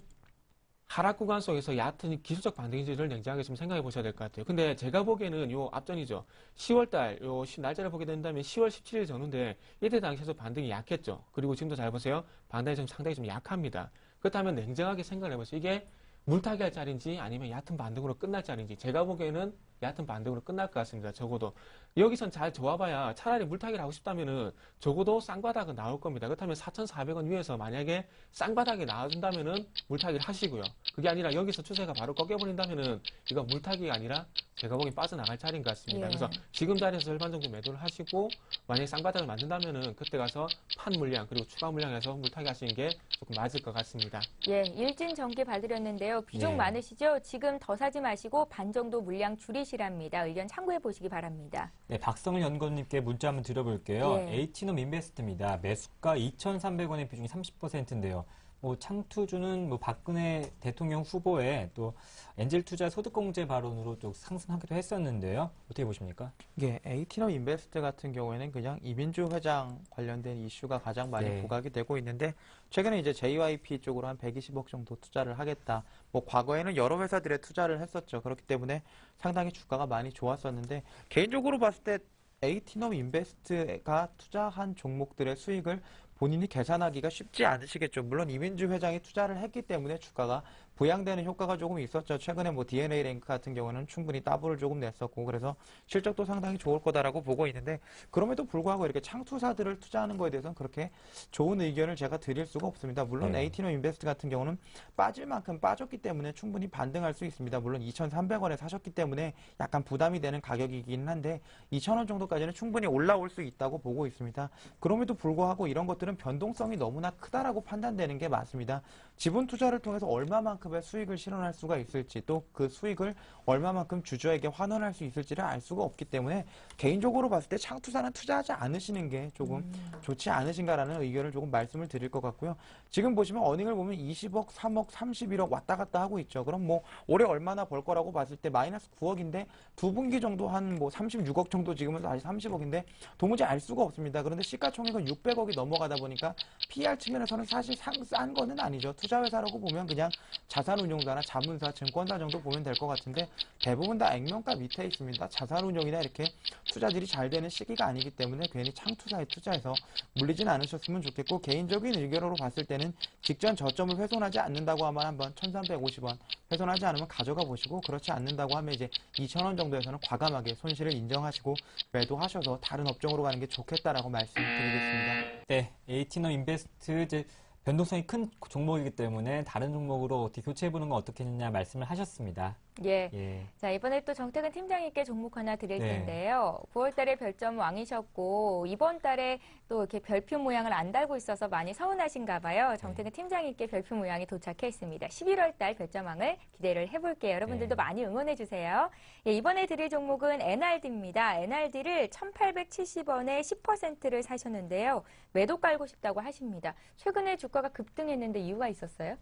[SPEAKER 3] 하락 구간 속에서 얕은 기술적 반등인지를 냉정하게 좀 생각해 보셔야 될 것 같아요. 근데 제가 보기에는 요 앞전이죠. 10월달 요 날짜를 보게 된다면 10월 17일 전후인데 이때 당시에도 반등이 약했죠. 그리고 지금도 잘 보세요. 반등이 좀 상당히 좀 약합니다. 그렇다면 냉정하게 생각을 해보세요. 이게 물타기 할 자리인지 아니면 얕은 반등으로 끝날 자리인지 제가 보기에는 얕은 반등으로 끝날 것 같습니다. 적어도 여기선 잘 좋아봐야 차라리 물타기를 하고 싶다면은 적어도 쌍바닥은 나올 겁니다. 그렇다면 4,400원 위에서 만약에 쌍바닥이 나와준다면은 물타기를 하시고요. 그게 아니라 여기서 추세가 바로 꺾여버린다면은 이거 물타기가 아니라 제가 보기엔 빠져나갈 자리인 것 같습니다.
[SPEAKER 1] 예.
[SPEAKER 3] 그래서 지금 자리에서 절반 정도 매도를 하시고 만약에 쌍바닥을 만든다면은 그때 가서 판 물량 그리고 추가 물량에서 물타기 하시는 게 조금 맞을 것 같습니다.
[SPEAKER 1] 예, 일진 전기 받으렸는데요. 비중
[SPEAKER 2] 예.
[SPEAKER 1] 많으시죠? 지금 더 사지 마시고 반 정도 물량 줄이시랍니다. 의견 참고해 보시기 바랍니다.
[SPEAKER 2] 네, 박성일 연구원님께 문자 한번 드려볼게요.
[SPEAKER 1] 예.
[SPEAKER 2] H놈 인베스트입니다. 매수가 2,300원의 비중이 30%인데요. 뭐 창투주는 뭐 박근혜 대통령 후보의 또 엔젤 투자 소득공제 발언으로 또 상승하기도 했었는데요. 어떻게 보십니까?
[SPEAKER 5] 이게 에이티넘 인베스트 같은 경우에는 그냥 이민주 회장 관련된 이슈가 가장 많이
[SPEAKER 2] 네.
[SPEAKER 5] 부각이 되고 있는데 최근에 이제 JYP 쪽으로 한 120억 정도 투자를 하겠다. 뭐 과거에는 여러 회사들에 투자를 했었죠. 그렇기 때문에 상당히 주가가 많이 좋았었는데 개인적으로 봤을 때 에이티넘 인베스트가 투자한 종목들의 수익을 본인이 계산하기가 쉽지 않으시겠죠. 물론 이민주 회장이 투자를 했기 때문에 주가가 부양되는 효과가 조금 있었죠. 최근에 뭐 DNA 랭크 같은 경우는 충분히 따블을 조금 냈었고 그래서 실적도 상당히 좋을 거다라고 보고 있는데 그럼에도 불구하고 이렇게 창투사들을 투자하는 거에 대해서는 그렇게 좋은 의견을 제가 드릴 수가 없습니다. 물론
[SPEAKER 2] 네.
[SPEAKER 5] 에이티넘 인베스트 같은 경우는 빠질 만큼 빠졌기 때문에 충분히 반등할 수 있습니다. 물론 2,300원에 사셨기 때문에 약간 부담이 되는 가격이긴 한데 2,000원 정도까지는 충분히 올라올 수 있다고 보고 있습니다. 그럼에도 불구하고 이런 것들은 변동성이 너무나 크다라고 판단되는 게 맞습니다. 지분 투자를 통해서 얼마만큼의 수익을 실현할 수가 있을지 또 그 수익을 얼마만큼 주주에게 환원할 수 있을지를 알 수가 없기 때문에 개인적으로 봤을 때 창투사는 투자하지 않으시는 게 조금 좋지 않으신가라는 의견을 조금 말씀을 드릴 것 같고요. 지금 보시면 어닝을 보면 20억, 3억, 31억 왔다 갔다 하고 있죠. 그럼 뭐 올해 얼마나 벌 거라고 봤을 때 마이너스 9억인데 두 분기 정도 한 뭐 36억 정도 지금은 다시 30억인데 도무지 알 수가 없습니다. 그런데 시가총액은 600억이 넘어가다 보니까 PR 측면에서는 사실 싼 거는 아니죠. 투자회사라고 보면 그냥 자산운용사나 자문사, 증권사 정도 보면 될 것 같은데 대부분 다 액면가 밑에 있습니다. 자산운용이나 이렇게 투자들이 잘 되는 시기가 아니기 때문에 괜히 창투사에 투자해서 물리진 않으셨으면 좋겠고 개인적인 의견으로 봤을 때는 직전 저점을 훼손하지 않는다고 하면 한번 1,350원 훼손하지 않으면 가져가 보시고 그렇지 않는다고 하면 이제 2,000원 정도에서는 과감하게 손실을 인정하시고 매도하셔서 다른 업종으로 가는 게 좋겠다라고 말씀드리겠습니다.
[SPEAKER 2] 네, H놈 인베스트 이제 변동성이 큰 종목이기 때문에 다른 종목으로 어떻게 교체해보는 건 어떻겠느냐 말씀을 하셨습니다.
[SPEAKER 1] 예.
[SPEAKER 2] 예.
[SPEAKER 1] 자, 이번에 또 정태근 팀장님께 종목 하나 드릴
[SPEAKER 2] 네.
[SPEAKER 1] 텐데요. 9월 달에 별점 왕이셨고, 이번 달에 또 이렇게 별표 모양을 안 달고 있어서 많이 서운하신가 봐요. 정태근 팀장님께 별표 모양이 도착했습니다. 11월 달 별점왕을 기대를 해볼게요. 여러분들도
[SPEAKER 2] 네.
[SPEAKER 1] 많이 응원해주세요. 예, 이번에 드릴 종목은 NRD입니다. NRD를 1,870원에 10%를 사셨는데요. 매도 깔고 싶다고 하십니다. 최근에 주가가 급등했는데 이유가 있었어요?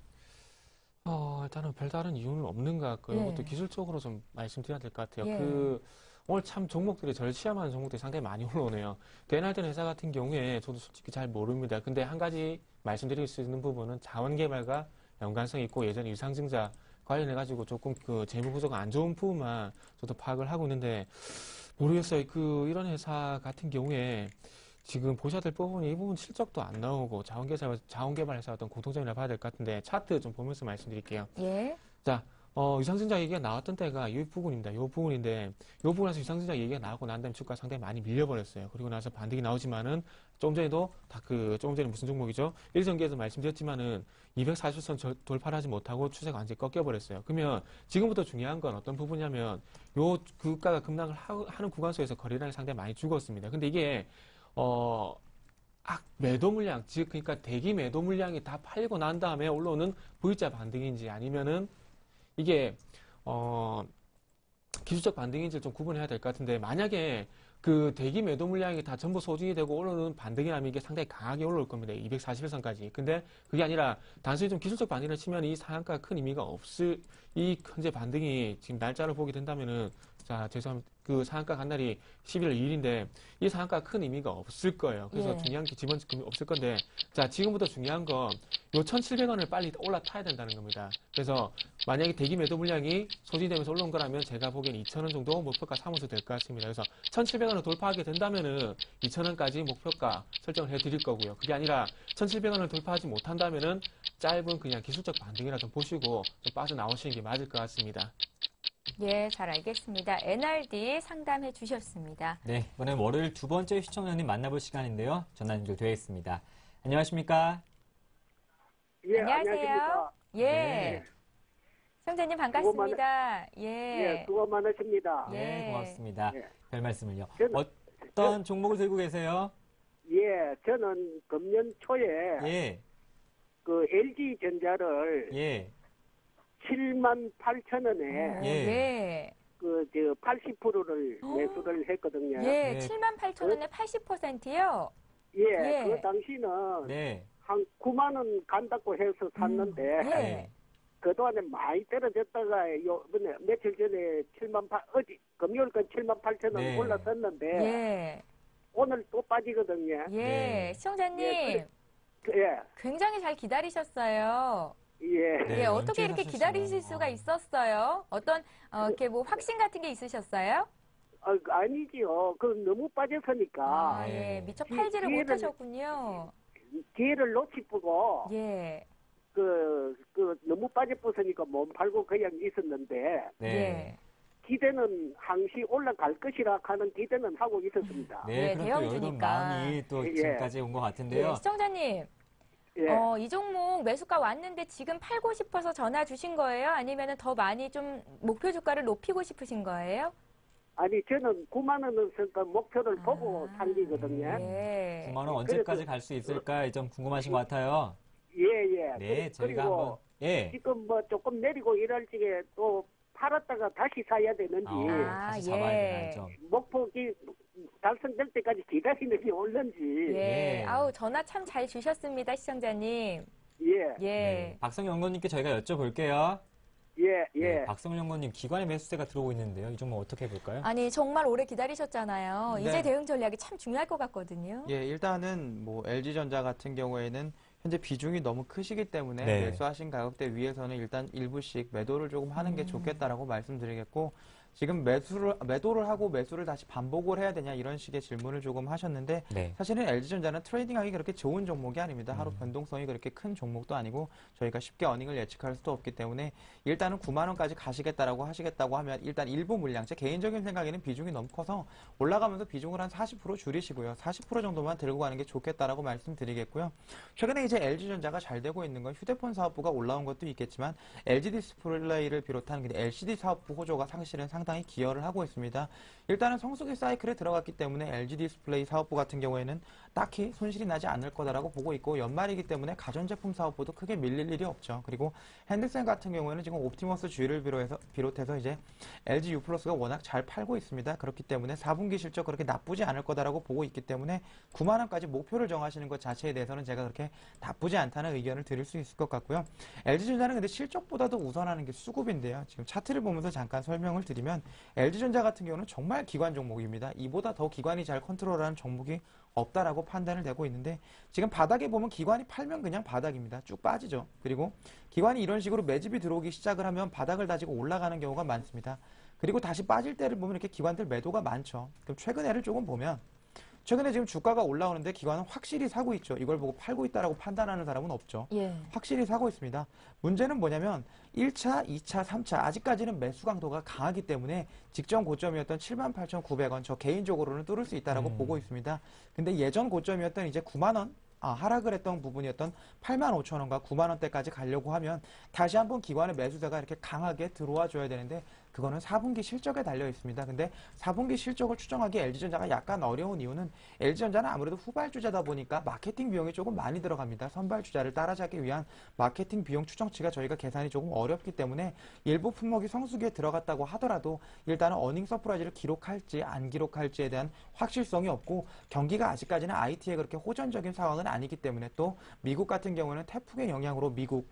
[SPEAKER 3] 일단은 별다른 이유는 없는 것 같고요.
[SPEAKER 1] 예.
[SPEAKER 3] 이것도 기술적으로 좀 말씀드려야 될 것 같아요.
[SPEAKER 1] 예.
[SPEAKER 3] 오늘 참 종목들이 저를 시험하는 종목들이 상당히 많이 올라오네요. 대날된 회사 같은 경우에 저도 솔직히 잘 모릅니다. 근데 한 가지 말씀드릴 수 있는 부분은 자원개발과 연관성이 있고 예전에 유상증자 관련해가지고 조금 그 재무 구조가 안 좋은 부분만 저도 파악을 하고 있는데 모르겠어요. 이런 회사 같은 경우에 지금 보셔야 될 부분이 이 부분 실적도 안 나오고 자원개발 회사 어떤 공통점이라 봐야 될 것 같은데 차트 좀 보면서 말씀드릴게요.
[SPEAKER 1] 예.
[SPEAKER 3] 자, 유상증자 얘기가 나왔던 때가 이 부분입니다. 이 부분인데, 이 부분에서 유상증자 얘기가 나오고 난 다음에 주가가 상당히 많이 밀려버렸어요. 그리고 나서 반등이 나오지만은, 조금 전에도 조금 전에 무슨 종목이죠? 일전기에서 말씀드렸지만은, 240선 돌파를 하지 못하고 추세가 완전히 꺾여버렸어요. 그러면 지금부터 중요한 건 어떤 부분이냐면, 요 주가가 급락을 하는 구간 속에서 거래량이 상당히 많이 죽었습니다. 근데 이게, 매도 물량, 즉, 그러니까 대기 매도 물량이 다 팔리고 난 다음에 올라오는 V자 반등인지 아니면은, 이게 기술적 반등인지를 좀 구분해야 될 것 같은데 만약에 그 대기 매도 물량이 다 전부 소진이 되고 올라오는 반등이라면 이게 상당히 강하게 올라올 겁니다. 241선까지. 근데 그게 아니라 단순히 좀 기술적 반등을 치면 이 상한가가 큰 의미가 없을 이 현재 반등이 지금 날짜를 보게 된다면은 자, 죄송합니다. 그 상한가 간 날이 11월 2일인데 이 상한가가 큰 의미가 없을 거예요. 그래서
[SPEAKER 1] 예.
[SPEAKER 3] 중요한 게 지번 없을 건데 자, 지금부터 중요한 건 요 1,700원을 빨리 올라타야 된다는 겁니다. 그래서 만약에 대기 매도 물량이 소진되면서 올라온 거라면 제가 보기엔 2,000원 정도 목표가 삼아도 될 것 같습니다. 그래서 1,700원을 돌파하게 된다면은 2,000원까지 목표가 설정을 해드릴 거고요. 그게 아니라 1,700원을 돌파하지 못한다면은 짧은 그냥 기술적 반등이라 좀 보시고 좀 빠져나오시는 게 맞을 것 같습니다.
[SPEAKER 1] 예, 잘 알겠습니다. NRD 상담해 주셨습니다.
[SPEAKER 2] 네, 이번엔 월요일 두 번째 시청자님 만나볼 시간인데요. 전화 연결되어 있습니다. 안녕하십니까?
[SPEAKER 6] 예,
[SPEAKER 1] 안녕하세요.
[SPEAKER 6] 안녕하십니까.
[SPEAKER 1] 예.
[SPEAKER 2] 네.
[SPEAKER 1] 시청자님 반갑습니다. 예.
[SPEAKER 6] 예, 수고 많으십니다.
[SPEAKER 1] 예.
[SPEAKER 2] 네, 고맙습니다.
[SPEAKER 6] 예.
[SPEAKER 2] 별 말씀을요.
[SPEAKER 6] 저는-
[SPEAKER 2] 어떤 종목을 들고 계세요?
[SPEAKER 6] 예, 저는 금년 초에
[SPEAKER 2] 예,
[SPEAKER 6] 그 LG전자를
[SPEAKER 2] 예,
[SPEAKER 6] 78,000원에
[SPEAKER 2] 예.
[SPEAKER 1] 예.
[SPEAKER 6] 그 80%를 매수를 했거든요.
[SPEAKER 1] 예,
[SPEAKER 2] 네.
[SPEAKER 1] 78,000원에 80%요?
[SPEAKER 6] 예,
[SPEAKER 1] 예.
[SPEAKER 6] 그 당시는
[SPEAKER 2] 네.
[SPEAKER 6] 한 9만 원 간다고 해서 샀는데
[SPEAKER 1] 예.
[SPEAKER 2] 네.
[SPEAKER 6] 그동안에 많이 떨어졌다가 요번에 며칠 전에 7만 금요일까지 78,000원
[SPEAKER 2] 네.
[SPEAKER 6] 올랐었는데
[SPEAKER 1] 예.
[SPEAKER 6] 오늘 또 빠지거든요.
[SPEAKER 1] 예.
[SPEAKER 2] 네.
[SPEAKER 1] 시청자님,
[SPEAKER 6] 예, 예,
[SPEAKER 1] 굉장히 잘 기다리셨어요.
[SPEAKER 6] 예.
[SPEAKER 2] 네,
[SPEAKER 1] 예, 어떻게
[SPEAKER 2] 언제
[SPEAKER 1] 이렇게
[SPEAKER 2] 사셨어요?
[SPEAKER 1] 기다리실 수가 있었어요? 어떤, 이렇게 뭐 확신 같은 게 있으셨어요?
[SPEAKER 6] 아니지요. 그 너무 빠졌으니까
[SPEAKER 1] 아,
[SPEAKER 2] 네.
[SPEAKER 1] 예. 미처 팔지를
[SPEAKER 6] 기회를-
[SPEAKER 1] 못하셨군요.
[SPEAKER 6] 기회를 놓치고
[SPEAKER 1] 예.
[SPEAKER 6] 그 너무 빠져버서니까 몸 팔고 그냥 있었는데
[SPEAKER 2] 네.
[SPEAKER 1] 예.
[SPEAKER 6] 기대는 항시 올라갈 것이라 하는 기대는 하고 있었습니다.
[SPEAKER 2] 네,
[SPEAKER 1] 네,
[SPEAKER 2] 그럼 또
[SPEAKER 1] 대형주니까.
[SPEAKER 2] 여유로운 마음이 또
[SPEAKER 6] 예.
[SPEAKER 2] 지금까지 온 것 같은데요.
[SPEAKER 1] 예. 시청자님,
[SPEAKER 6] 예.
[SPEAKER 1] 이 종목 매수가 왔는데 지금 팔고 싶어서 전화 주신 거예요? 아니면 더 많이 좀 목표 주가를 높이고 싶으신 거예요?
[SPEAKER 6] 아니 저는 9만 원을 쓸까 목표를 보고 산 거거든요.
[SPEAKER 1] 예.
[SPEAKER 2] 9만 원 언제까지 갈 수 있을까 좀 궁금하신 것 같아요.
[SPEAKER 6] 예예.
[SPEAKER 2] 네, 저희가 한번 예.
[SPEAKER 6] 지금 뭐 조금 내리고 이럴 적에 또 팔았다가 다시 사야 되는지
[SPEAKER 2] 다시
[SPEAKER 1] 아,
[SPEAKER 2] 잡아야
[SPEAKER 1] 예.
[SPEAKER 2] 되나요?
[SPEAKER 6] 목표 달성될 때까지 기다리는 게 옳는지.
[SPEAKER 1] 예.
[SPEAKER 2] 네.
[SPEAKER 1] 아우, 전화 참 잘 주셨습니다, 시청자님.
[SPEAKER 6] 예.
[SPEAKER 1] 예.
[SPEAKER 2] 네. 박성영 연구원님께 저희가 여쭤볼게요.
[SPEAKER 6] 예. 예.
[SPEAKER 2] 네, 박성영 연구원님 기관의 매수세가 들어오고 있는데요. 이 종목 어떻게 볼까요?
[SPEAKER 1] 아니, 정말 오래 기다리셨잖아요.
[SPEAKER 2] 네.
[SPEAKER 1] 이제 대응 전략이 참 중요할 것 같거든요.
[SPEAKER 5] 예, 일단은 뭐 LG전자 같은 경우에는 현재 비중이 너무 크시기 때문에
[SPEAKER 2] 네.
[SPEAKER 5] 매수하신 가격대 위에서는 일단 일부씩 매도를 조금 하는 게 좋겠다라고 말씀드리겠고, 지금 매도를 하고 매수를 다시 반복을 해야 되냐 이런 식의 질문을 조금 하셨는데,
[SPEAKER 2] 네.
[SPEAKER 5] 사실은 LG전자는 트레이딩하기 그렇게 좋은 종목이 아닙니다. 하루 변동성이 그렇게 큰 종목도 아니고 저희가 쉽게 어닝을 예측할 수도 없기 때문에 일단은 9만 원까지 가시겠다라고 하시겠다고 하면 일단 일부 물량, 제 개인적인 생각에는 비중이 너무 커서 올라가면서 비중을 한 40% 줄이시고요. 40% 정도만 들고 가는 게 좋겠다라고 말씀드리겠고요. 최근에 이제 LG전자가 잘 되고 있는 건 휴대폰 사업부가 올라온 것도 있겠지만 LG 디스플레이를 비롯한 LCD 사업부 호조가 사실은 상당히 기여를 하고 있습니다. 일단은 성수기 사이클에 들어갔기 때문에 LG 디스플레이 사업부 같은 경우에는 딱히 손실이 나지 않을 거다라고 보고 있고, 연말이기 때문에 가전제품 사업부도 크게 밀릴 일이 없죠. 그리고 핸드셋 같은 경우에는 지금 옵티머스 G를 비롯해서 이제 LG U 플러스가 워낙 잘 팔고 있습니다. 그렇기 때문에 4분기 실적 그렇게 나쁘지 않을 거다라고 보고 있기 때문에 9만 원까지 목표를 정하시는 것 자체에 대해서는 제가 그렇게 나쁘지 않다는 의견을 드릴 수 있을 것 같고요. LG전자는 근데 실적보다도 우선하는 게 수급인데요. 지금 차트를 보면서 잠깐 설명을 드리면 LG전자 같은 경우는 정말 기관 종목입니다. 이보다 더 기관이 잘 컨트롤하는 종목이 없다라고 판단을 되고 있는데, 지금 바닥에 보면 기관이 팔면 그냥 바닥입니다. 쭉 빠지죠. 그리고 기관이 이런 식으로 매집이 들어오기 시작을 하면 바닥을 다지고 올라가는 경우가 많습니다. 그리고 다시 빠질 때를 보면 이렇게 기관들 매도가 많죠. 그럼 최근에를 조금 보면 최근에 지금 주가가 올라오는데 기관은 확실히 사고 있죠. 이걸 보고 팔고 있다라고 판단하는 사람은 없죠.
[SPEAKER 1] 예.
[SPEAKER 5] 확실히 사고 있습니다. 문제는 뭐냐면 1차, 2차, 3차 아직까지는 매수 강도가 강하기 때문에 직전 고점이었던 78,900원 저 개인적으로는 뚫을 수 있다라고 보고 있습니다. 근데 예전 고점이었던 이제 9만 원 하락을 했던 부분이었던 85,000원과 9만 원대까지 가려고 하면 다시 한번 기관의 매수세가 이렇게 강하게 들어와 줘야 되는데, 그거는 4분기 실적에 달려 있습니다. 근데 4분기 실적을 추정하기 LG전자가 약간 어려운 이유는 LG전자는 아무래도 후발주자다 보니까 마케팅 비용이 조금 많이 들어갑니다. 선발주자를 따라잡기 위한 마케팅 비용 추정치가 저희가 계산이 조금 어렵기 때문에 일부 품목이 성수기에 들어갔다고 하더라도 일단은 어닝 서프라이즈를 기록할지 안 기록할지에 대한 확실성이 없고, 경기가 아직까지는 IT에 그렇게 호전적인 상황은 아니기 때문에, 또 미국 같은 경우는 태풍의 영향으로 미국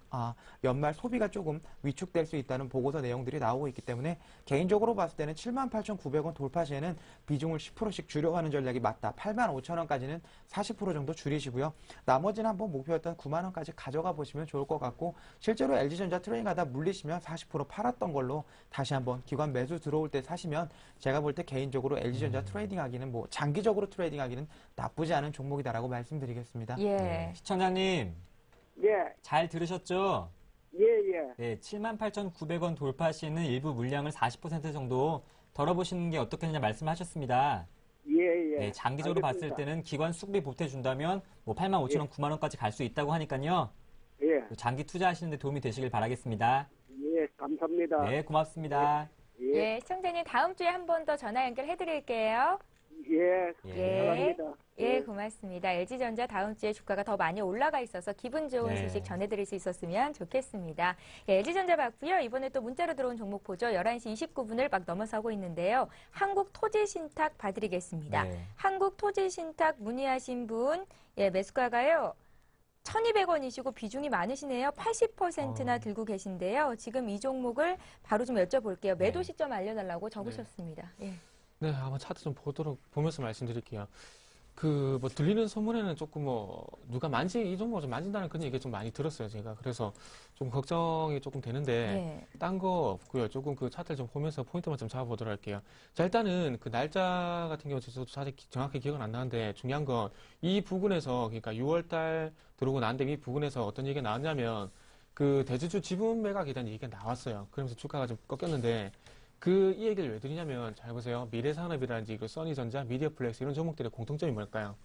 [SPEAKER 5] 연말 소비가 조금 위축될 수 있다는 보고서 내용들이 나오고 있기 때문에 때문에 개인적으로 봤을 때는 78,900원 돌파 시에는 비중을 10%씩 줄여가는 전략이 맞다. 85,000원까지는 40% 정도 줄이시고요. 나머지는 한번 목표였던 9만원까지 가져가 보시면 좋을 것 같고, 실제로 LG전자 트레이딩하다 물리시면 40% 팔았던 걸로 다시 한번 기관 매수 들어올 때 사시면 제가 볼 때 개인적으로 LG전자 트레이딩하기는 뭐 장기적으로 트레이딩하기는 나쁘지 않은 종목이다라고 말씀드리겠습니다.
[SPEAKER 1] 예.
[SPEAKER 2] 시청자님,
[SPEAKER 6] 예,
[SPEAKER 2] 잘 들으셨죠?
[SPEAKER 6] 예, 예.
[SPEAKER 2] 네, 78,900원 돌파 시에는 일부 물량을 40% 정도 덜어보시는 게 어떻겠느냐 말씀하셨습니다.
[SPEAKER 6] 예, 예.
[SPEAKER 2] 네, 장기적으로 봤을
[SPEAKER 6] 알겠습니다.
[SPEAKER 2] 때는 기관 수급이 보태준다면 뭐 85,000원, 9만원까지 갈 수 있다고 하니까요.
[SPEAKER 6] 예,
[SPEAKER 2] 장기 투자하시는 데 도움이 되시길 바라겠습니다.
[SPEAKER 6] 예, 감사합니다.
[SPEAKER 2] 네, 고맙습니다.
[SPEAKER 6] 예,
[SPEAKER 1] 예, 시청자님 다음 주에 한 번 더 전화 연결해 드릴게요.
[SPEAKER 6] 예,
[SPEAKER 2] 예.
[SPEAKER 6] 감사합니다.
[SPEAKER 1] 예, 고맙습니다. LG전자 다음 주에 주가가 더 많이 올라가 있어서 기분 좋은
[SPEAKER 2] 네.
[SPEAKER 1] 소식 전해드릴 수 있었으면 좋겠습니다. 예, LG전자 봤고요. 이번에 또 문자로 들어온 종목 보죠. 11시 29분을 막 넘어서고 있는데요. 한국토지신탁 봐드리겠습니다.
[SPEAKER 2] 네.
[SPEAKER 1] 한국토지신탁 문의하신 분, 예, 매수가가요. 1,200원이시고 비중이 많으시네요. 80%나 들고 계신데요. 지금 이 종목을 바로 좀 여쭤볼게요. 매도
[SPEAKER 2] 네.
[SPEAKER 1] 시점 알려달라고 적으셨습니다. 예.
[SPEAKER 3] 네, 한번 차트 좀 보면서 말씀드릴게요. 뭐 들리는 소문에는 조금 누가 이 종목을 좀 만진다는 그런 얘기 좀 많이 들었어요, 제가. 그래서 좀 걱정이 조금 되는데,
[SPEAKER 1] 예.
[SPEAKER 3] 딴 거 없고요. 조금 그 차트를 좀 보면서 포인트만 좀 잡아보도록 할게요. 자, 일단은 그 날짜 같은 경우 저도 사실 정확히 기억은 안 나는데, 중요한 건 이 부근에서, 그러니까 6월달 들어오고 난 다음에 이 부근에서 어떤 얘기가 나왔냐면, 그 대주주 지분 매각에 대한 얘기가 나왔어요. 그러면서 주가가 좀 꺾였는데, 이 얘기를 왜 드리냐면, 잘 보세요. 미래산업이라든지, 써니전자, 미디어플렉스 이런 종목들의 공통점이 뭘까요?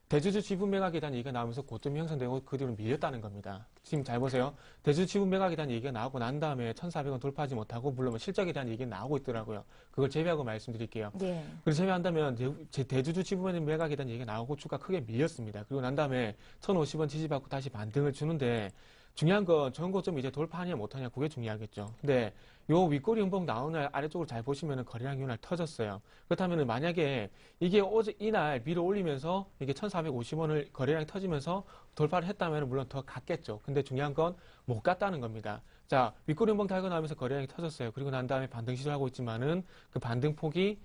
[SPEAKER 3] 대주주 지분 매각에 대한 얘기가 나오면서 고점이 형성되고 그 뒤로 밀렸다는 겁니다. 지금 잘 보세요. 대주주 지분 매각에 대한 얘기가 나오고 난 다음에 1,400원 돌파하지 못하고 물론 실적에 대한 얘기가 나오고 있더라고요. 그걸 제외하고 말씀드릴게요.
[SPEAKER 1] 예.
[SPEAKER 3] 그걸 제외한다면 대주주 지분 매각에 대한 얘기가 나오고 주가 크게 밀렸습니다. 그리고 난 다음에 1,050원 지지받고 다시 반등을 주는데 중요한 건 전고점 이제 돌파하냐 못하냐 그게 중요하겠죠. 근데 요 윗꼬리 음봉 나오는 날 아래쪽을 잘 보시면은 거래량이 이날 터졌어요. 그렇다면은 만약에 이게 이날 밀어 올리면서 이게 1,450원을 거래량이 터지면서 돌파를 했다면 물론 더 갔겠죠. 근데 중요한 건 못 갔다는 겁니다. 자, 윗꼬리 음봉 달고 나면서 거래량이 터졌어요. 그리고 난 다음에 반등 시도하고 있지만은 그 반등 폭이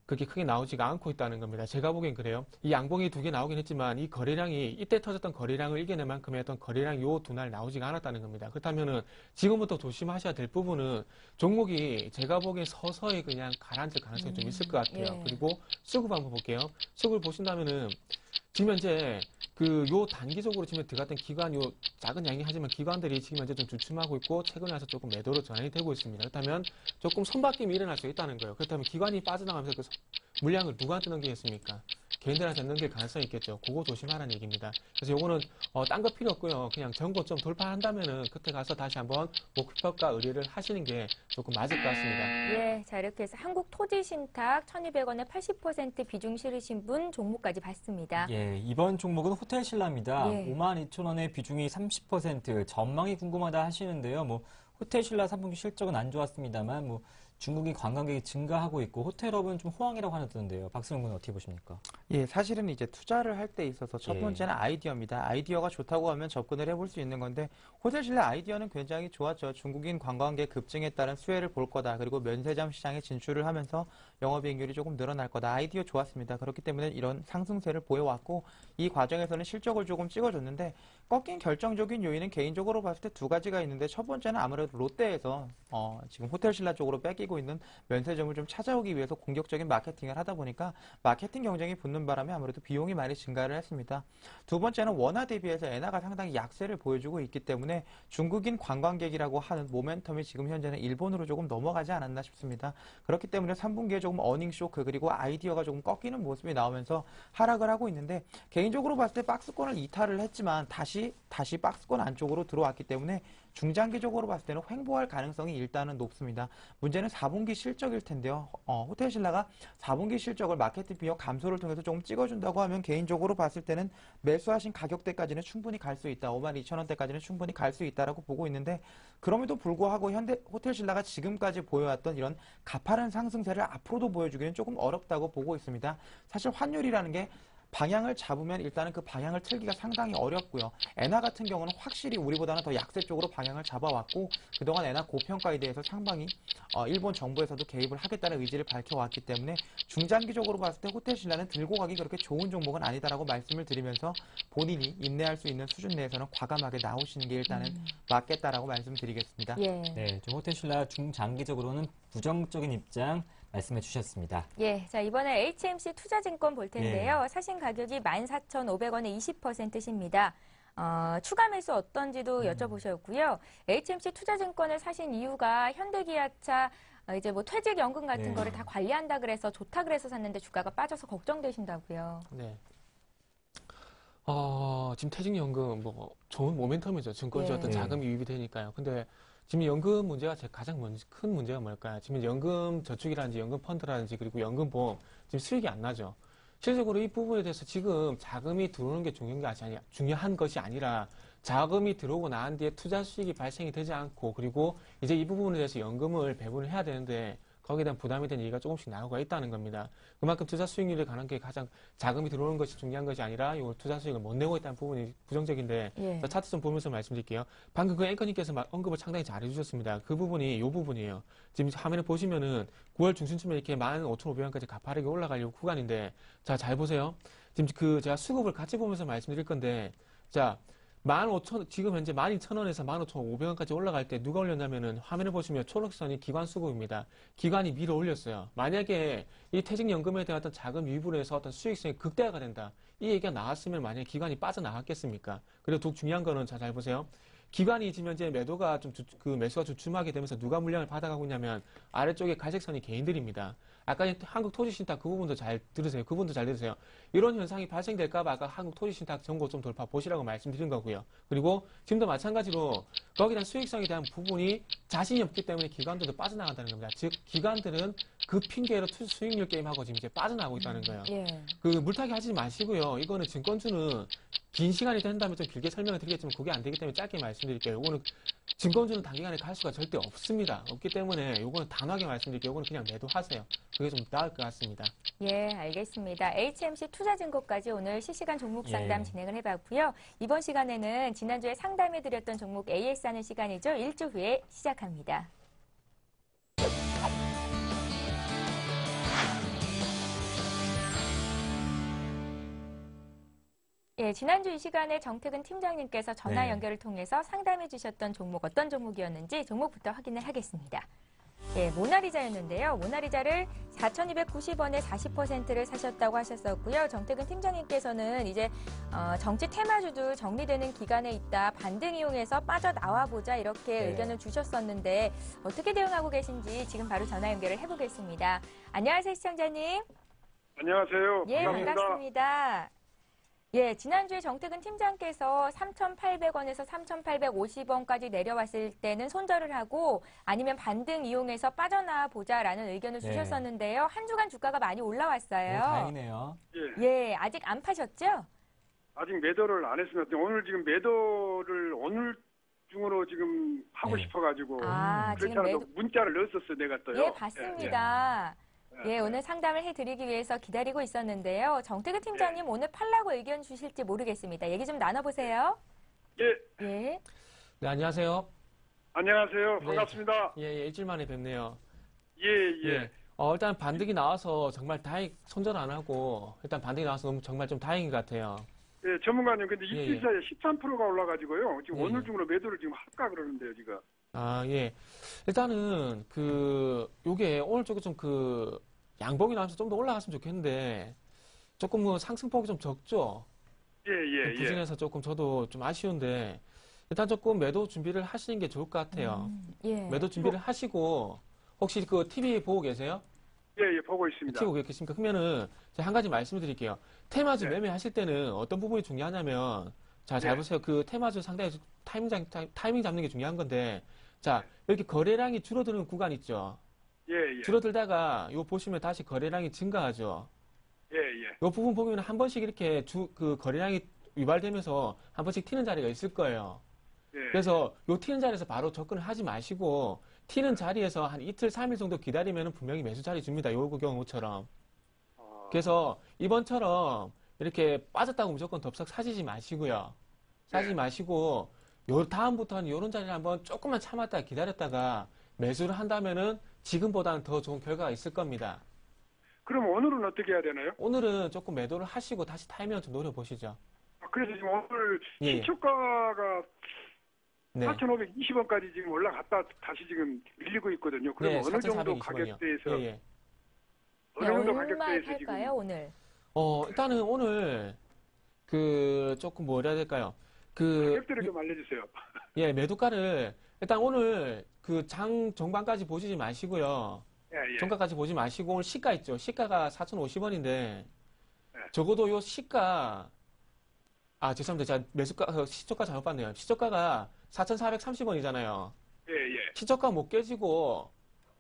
[SPEAKER 3] 그렇게 크게 나오지가 않고 있다는 겁니다. 제가 보기엔 그래요. 이 양봉이 두 개 나오긴 했지만 이 거래량이 이때 터졌던 거래량을 이겨낼 만큼의 어떤 거래량 요 두 날 나오지가 않았다는 겁니다. 그렇다면은 지금부터 조심하셔야 될 부분은 종목이 제가 보기엔 서서히 그냥 가라앉을 가능성이 좀 있을 것 같아요.
[SPEAKER 1] 예.
[SPEAKER 3] 그리고 수급 한번 볼게요. 수급을 보신다면은 지금 현재 요 단기적으로 지금 들어갔던 기관 작은 양이 하지만 기관들이 지금 현재 좀 주춤하고 있고 최근에 와서 조금 매도로 전환이 되고 있습니다. 그렇다면 조금 손바뀜이 일어날 수 있다는 거예요. 그렇다면 기관이 빠져나가면서 그 물량을 누구한테 넘기겠습니까? 개인들한테 넘길 가능성이 있겠죠. 그거 조심하라는 얘기입니다. 그래서 요거는 딴 거 필요 없고요. 그냥 전고점 돌파한다면은 그때 가서 다시 한번 목표가 의뢰를 하시는 게 조금 맞을 것 같습니다.
[SPEAKER 1] 예, 자 이렇게 해서 한국토지신탁 1,200원에 80% 비중 실으신 분 종목까지 봤습니다.
[SPEAKER 2] 예, 이번 종목은 호텔신라입니다.
[SPEAKER 1] 예.
[SPEAKER 2] 52,000원의 비중이 30%, 전망이 궁금하다 하시는데요. 뭐 호텔신라 3분기 실적은 안 좋았습니다만 뭐 중국인 관광객이 증가하고 있고 호텔업은 좀 호황이라고 하는데요. 박수영 군은 어떻게 보십니까?
[SPEAKER 5] 예, 사실은 이제 투자를 할 때 있어서 첫
[SPEAKER 2] 예.
[SPEAKER 5] 번째는 아이디어입니다. 아이디어가 좋다고 하면 접근을 해볼 수 있는 건데 호텔신라 아이디어는 굉장히 좋았죠. 중국인 관광객 급증에 따른 수혜를 볼 거다. 그리고 면세점 시장에 진출을 하면서 영업이익률이 조금 늘어날 거다. 아이디어 좋았습니다. 그렇기 때문에 이런 상승세를 보여왔고 이 과정에서는 실적을 조금 찍어줬는데 꺾인 결정적인 요인은 개인적으로 봤을 때 두 가지가 있는데 첫 번째는 아무래도 롯데에서 지금 호텔신라 쪽으로 뺏기고 있는 면세점을 좀 찾아오기 위해서 공격적인 마케팅을 하다 보니까 마케팅 경쟁이 붙는 바람에 아무래도 비용이 많이 증가를 했습니다. 두 번째는 원화 대비해서 엔화가 상당히 약세를 보여주고 있기 때문에 중국인 관광객이라고 하는 모멘텀이 지금 현재는 일본으로 조금 넘어가지 않았나 싶습니다. 그렇기 때문에 3분기에 조금 어닝 쇼크 그리고 아이디어가 조금 꺾이는 모습이 나오면서 하락을 하고 있는데 개인적으로 봤을 때 박스권을 이탈을 했지만 다시 박스권 안쪽으로 들어왔기 때문에 중장기적으로 봤을 때는 횡보할 가능성이 일단은 높습니다. 문제는 4분기 실적일 텐데요. 호텔신라가 4분기 실적을 마케팅 비용 감소를 통해서 조금 찍어준다고 하면 개인적으로 봤을 때는 매수하신 가격대까지는 충분히 갈 수 있다. 52,000원대까지는 충분히 갈 수 있다라고 보고 있는데 그럼에도 불구하고 호텔신라가 지금까지 보여왔던 이런 가파른 상승세를 앞으로도 보여주기는 조금 어렵다고 보고 있습니다. 사실 환율이라는 게 방향을 잡으면 일단은 그 방향을 틀기가 상당히 어렵고요. 엔화 같은 경우는 확실히 우리보다는 더 약세 쪽으로 방향을 잡아왔고 그동안 엔화 고평가에 대해서 상당히 일본 정부에서도 개입을 하겠다는 의지를 밝혀왔기 때문에 중장기적으로 봤을 때 호텔신라는 들고 가기 그렇게 좋은 종목은 아니다라고 말씀을 드리면서 본인이 인내할 수 있는 수준 내에서는 과감하게 나오시는 게 일단은 맞겠다라고 말씀드리겠습니다.
[SPEAKER 1] 예.
[SPEAKER 2] 네, 좀 호텔신라 중장기적으로는 부정적인 입장 말씀해 주셨습니다.
[SPEAKER 1] 예, 자 이번에 HMC 투자증권 볼 텐데요. 사신 가격이 14,500원에 20%십니다. 추가 매수 어떤지도 여쭤보셨고요. HMC 투자증권을 사신 이유가 현대기아차 이제 뭐 퇴직연금 같은
[SPEAKER 2] 네.
[SPEAKER 1] 거를 다 관리한다 그래서 좋다 그래서 샀는데 주가가 빠져서 걱정되신다고요.
[SPEAKER 3] 네. 지금 퇴직연금 뭐 좋은 모멘텀이죠. 증권주
[SPEAKER 1] 예.
[SPEAKER 3] 어떤
[SPEAKER 2] 네.
[SPEAKER 3] 자금이 유입이 되니까요. 근데 지금 연금 문제가 가장 큰 문제가 뭘까요? 지금 연금 저축이라든지 연금 펀드라든지 그리고 연금 보험 지금 수익이 안 나죠. 실질적으로 이 부분에 대해서 지금 자금이 들어오는 게 중요한 것이 아니라 자금이 들어오고 난 뒤에 투자 수익이 발생이 되지 않고 그리고 이제 이 부분에 대해서 연금을 배분을 해야 되는데 거기에 대한 부담이 되는 얘기가 조금씩 나오고 있다는 겁니다. 그만큼 투자 수익률이 가는 게 가장 자금이 들어오는 것이 중요한 것이 아니라 이 투자 수익을 못 내고 있다는 부분이 부정적인데
[SPEAKER 1] 예.
[SPEAKER 3] 차트 좀 보면서 말씀드릴게요. 방금 그 앵커님께서 언급을 상당히 잘 해주셨습니다. 그 부분이 이 부분이에요. 지금 화면에 보시면은 9월 중순쯤에 이렇게 15,500원까지 가파르게 올라가려고 구간인데 자, 잘 보세요. 지금 제가 수급을 같이 보면서 말씀드릴 건데 자, 15,000, 지금 현재 12,000원에서 15,500원까지 올라갈 때 누가 올렸냐면은 화면을 보시면 초록선이 기관 수급입니다. 기관이 밀어 올렸어요. 만약에 이 퇴직연금에 대한 어떤 자금 유입으로 해서 어떤 수익성이 극대화가 된다. 이 얘기가 나왔으면 만약에 기관이 빠져나갔겠습니까? 그리고 더 중요한 거는 잘 보세요. 기관이 지금 현재 매도가 매수가 주춤하게 되면서 누가 물량을 받아가고 있냐면 아래쪽에 갈색선이 개인들입니다. 아까 한국토지신탁 그 부분도 잘 들으세요. 그분도 잘 들으세요. 이런 현상이 발생될까봐 아까 한국토지신탁 정보 좀 돌파 보시라고 말씀드린 거고요. 그리고 지금도 마찬가지로 거기에 대한 수익성에 대한 부분이 자신이 없기 때문에 기관들도 빠져나간다는 겁니다. 즉 기관들은 그 핑계로 수익률 게임하고 지금 이제 빠져나가고 있다는 거예요.
[SPEAKER 1] 예.
[SPEAKER 3] 그 물타기 하지 마시고요. 이거는 증권주는 긴 시간이 된다면 좀 길게 설명을 드리겠지만 그게 안 되기 때문에 짧게 말씀드릴게요. 이거는 증권주는 단기간에 갈 수가 절대 없습니다. 없기 때문에 이거는 단호하게 말씀드릴게요. 이거는 그냥 매도하세요. 그게 좀 나을 것 같습니다.
[SPEAKER 1] 예, 알겠습니다. HMC 투자증권까지 오늘 실시간 종목 상담
[SPEAKER 2] 예.
[SPEAKER 1] 진행을 해봤고요. 이번 시간에는 지난주에 상담해드렸던 종목 AS 하는 시간이죠. 일주 후에 시작합니다. 예, 지난주 이 시간에 정태근 팀장님께서 전화
[SPEAKER 2] 네.
[SPEAKER 1] 연결을 통해서 상담해 주셨던 종목 어떤 종목이었는지 종목부터 확인을 하겠습니다. 예, 모나리자였는데요. 모나리자를 4,290원에 40%를 사셨다고 하셨었고요. 정태근 팀장님께서는 이제 정치 테마주도 정리되는 기간에 있다. 반등 이용해서 빠져나와 보자 이렇게
[SPEAKER 2] 네.
[SPEAKER 1] 의견을 주셨었는데 어떻게 대응하고 계신지 지금 바로 전화 연결을 해보겠습니다. 안녕하세요, 시청자님.
[SPEAKER 4] 안녕하세요.
[SPEAKER 1] 예,
[SPEAKER 4] 반갑습니다.
[SPEAKER 1] 반갑습니다. 예, 지난주에 정태근 팀장께서 3,800원에서 3,850원까지 내려왔을 때는 손절을 하고 아니면 반등 이용해서 빠져나와 보자라는 의견을
[SPEAKER 2] 네.
[SPEAKER 1] 주셨었는데요. 한 주간 주가가 많이 올라왔어요.
[SPEAKER 2] 다행이네요.
[SPEAKER 4] 예.
[SPEAKER 1] 예, 아직 안 파셨죠?
[SPEAKER 4] 아직 매도를 안 했습니다. 오늘 지금 매도를 오늘 중으로 지금 하고
[SPEAKER 2] 네.
[SPEAKER 4] 싶어가지고
[SPEAKER 1] 아,
[SPEAKER 4] 그렇지
[SPEAKER 1] 지금
[SPEAKER 4] 않아도
[SPEAKER 1] 매도,
[SPEAKER 4] 문자를 넣었었어요. 내가 또요.
[SPEAKER 1] 예, 봤습니다.
[SPEAKER 4] 예.
[SPEAKER 1] 예, 오늘 상담을 해드리기 위해서 기다리고 있었는데요. 정태근 팀장님 오늘 팔라고 의견 주실지 모르겠습니다. 얘기 좀 나눠보세요.
[SPEAKER 4] 예.
[SPEAKER 1] 예.
[SPEAKER 3] 네, 안녕하세요.
[SPEAKER 4] 안녕하세요.
[SPEAKER 3] 네.
[SPEAKER 4] 반갑습니다.
[SPEAKER 3] 예, 일주일 만에 뵙네요.
[SPEAKER 4] 예.
[SPEAKER 3] 일단 반등이 나와서 정말 손절 안 하고 일단 반등이 나와서 너무 정말 좀 다행인 것 같아요.
[SPEAKER 4] 예, 전문가님, 근데
[SPEAKER 3] 예,
[SPEAKER 4] 이틀 사이에 13%가 올라가지고요. 지금
[SPEAKER 3] 예,
[SPEAKER 4] 오늘
[SPEAKER 3] 예.
[SPEAKER 4] 중으로 매도를 지금 할까 그러는데요, 지금.
[SPEAKER 3] 아, 예. 일단은 요게 오늘 조금 좀 양봉이 나면서 좀 더 올라갔으면 좋겠는데 조금 상승폭이 좀 적죠.
[SPEAKER 4] 예.
[SPEAKER 3] 부진해서 조금 저도 좀 아쉬운데 일단 조금 매도 준비를 하시는 게 좋을 것 같아요.
[SPEAKER 1] 예.
[SPEAKER 3] 매도 준비를 하시고 혹시 TV 보고 계세요?
[SPEAKER 4] 예, 보고 있습니다.
[SPEAKER 3] TV 보고 계십니까? 그러면은 제가 한 가지 말씀을 드릴게요. 테마주
[SPEAKER 4] 네.
[SPEAKER 3] 매매하실 때는 어떤 부분이 중요하냐면 잘
[SPEAKER 4] 네.
[SPEAKER 3] 보세요. 테마주 상당히 타이밍 잡는 게 중요한 건데 자, 이렇게 거래량이 줄어드는 구간 있죠.
[SPEAKER 4] 예.
[SPEAKER 3] 줄어들다가 이거 보시면 다시 거래량이 증가하죠.
[SPEAKER 4] 예.
[SPEAKER 3] 이 부분 보면 한 번씩 이렇게 거래량이 유발되면서 한 번씩 튀는 자리가 있을 거예요.
[SPEAKER 4] 예.
[SPEAKER 3] 그래서 이 튀는 자리에서 바로 접근을 하지 마시고 튀는 자리에서 한 이틀, 3일 정도 기다리면 분명히 매수 자리 줍니다. 요 경우처럼.
[SPEAKER 4] 아,
[SPEAKER 3] 그래서 이번처럼 이렇게 빠졌다고 무조건 덥석 사지지 마시고요. 사지
[SPEAKER 4] 네.
[SPEAKER 3] 마시고 요 다음부터는 요런 자리를 한번 조금만 참았다 기다렸다가 매수를 한다면은 지금보다는 더 좋은 결과가 있을 겁니다.
[SPEAKER 4] 그럼 오늘은 어떻게 해야 되나요?
[SPEAKER 3] 오늘은 조금 매도를 하시고 다시 타이밍을 좀 노려보시죠.
[SPEAKER 4] 그래서 지금 오늘
[SPEAKER 3] 예.
[SPEAKER 4] 시초가가
[SPEAKER 3] 네.
[SPEAKER 4] 4,520원까지 지금 올라갔다 다시 지금 밀리고 있거든요. 그럼
[SPEAKER 3] 네,
[SPEAKER 4] 어느 정도
[SPEAKER 3] 4,420원이요.
[SPEAKER 4] 가격대에서
[SPEAKER 3] 예, 예.
[SPEAKER 4] 어느
[SPEAKER 1] 네,
[SPEAKER 4] 정도
[SPEAKER 1] 얼마에
[SPEAKER 4] 가격대에서
[SPEAKER 1] 팔까요,
[SPEAKER 4] 지금
[SPEAKER 1] 오늘?
[SPEAKER 3] 일단은 오늘 조금 뭐라 해야 될까요?
[SPEAKER 4] 가격대를 좀 알려주세요.
[SPEAKER 3] 예, 매도가를 일단 오늘 장 종반까지 보시지 마시고요.
[SPEAKER 4] 예, 예.
[SPEAKER 3] 종가까지 보지 마시고 오늘 시가 있죠. 시가가 4,050원인데 적어도 요 시가 죄송합니다. 제가 시초가 잘못 봤네요. 시초가가 4,430원이잖아요.
[SPEAKER 4] 예, 예.
[SPEAKER 3] 시초가 못 깨지고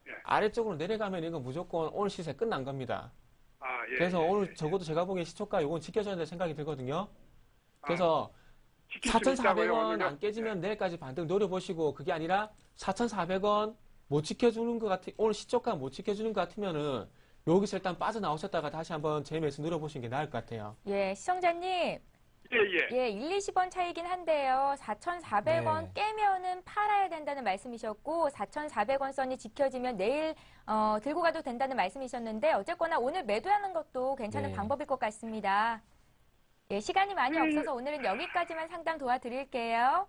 [SPEAKER 4] 예.
[SPEAKER 3] 아래쪽으로 내려가면 이건 무조건 오늘 시세 끝난 겁니다.
[SPEAKER 4] 예.
[SPEAKER 3] 그래서
[SPEAKER 4] 예,
[SPEAKER 3] 오늘
[SPEAKER 4] 예.
[SPEAKER 3] 적어도 제가 보기엔 시초가 요건 지켜줘야 될 생각이 들거든요.
[SPEAKER 4] 아,
[SPEAKER 3] 그래서
[SPEAKER 4] 지킬 수 있다고요,
[SPEAKER 3] 4,400원
[SPEAKER 4] 오늘요?
[SPEAKER 3] 안 깨지면 내일까지 반등 노려보시고 그게 아니라 4,400원 못 지켜주는 것 오늘 시초가 못 지켜주는 것 같으면은 여기서 일단 빠져나오셨다가 다시 한번 재매수 노려보시는 게 나을 것 같아요.
[SPEAKER 1] 예, 시청자님.
[SPEAKER 4] 예, 예.
[SPEAKER 1] 예, 1, 20원 차이긴 한데요. 4,400원
[SPEAKER 2] 네.
[SPEAKER 1] 깨면은 팔아야 된다는 말씀이셨고 4,400원 선이 지켜지면 내일 들고 가도 된다는 말씀이셨는데 어쨌거나 오늘 매도하는 것도 괜찮은
[SPEAKER 2] 네.
[SPEAKER 1] 방법일 것 같습니다. 예, 시간이 많이
[SPEAKER 4] 예, 예.
[SPEAKER 1] 없어서 오늘은 여기까지만 상담 도와드릴게요.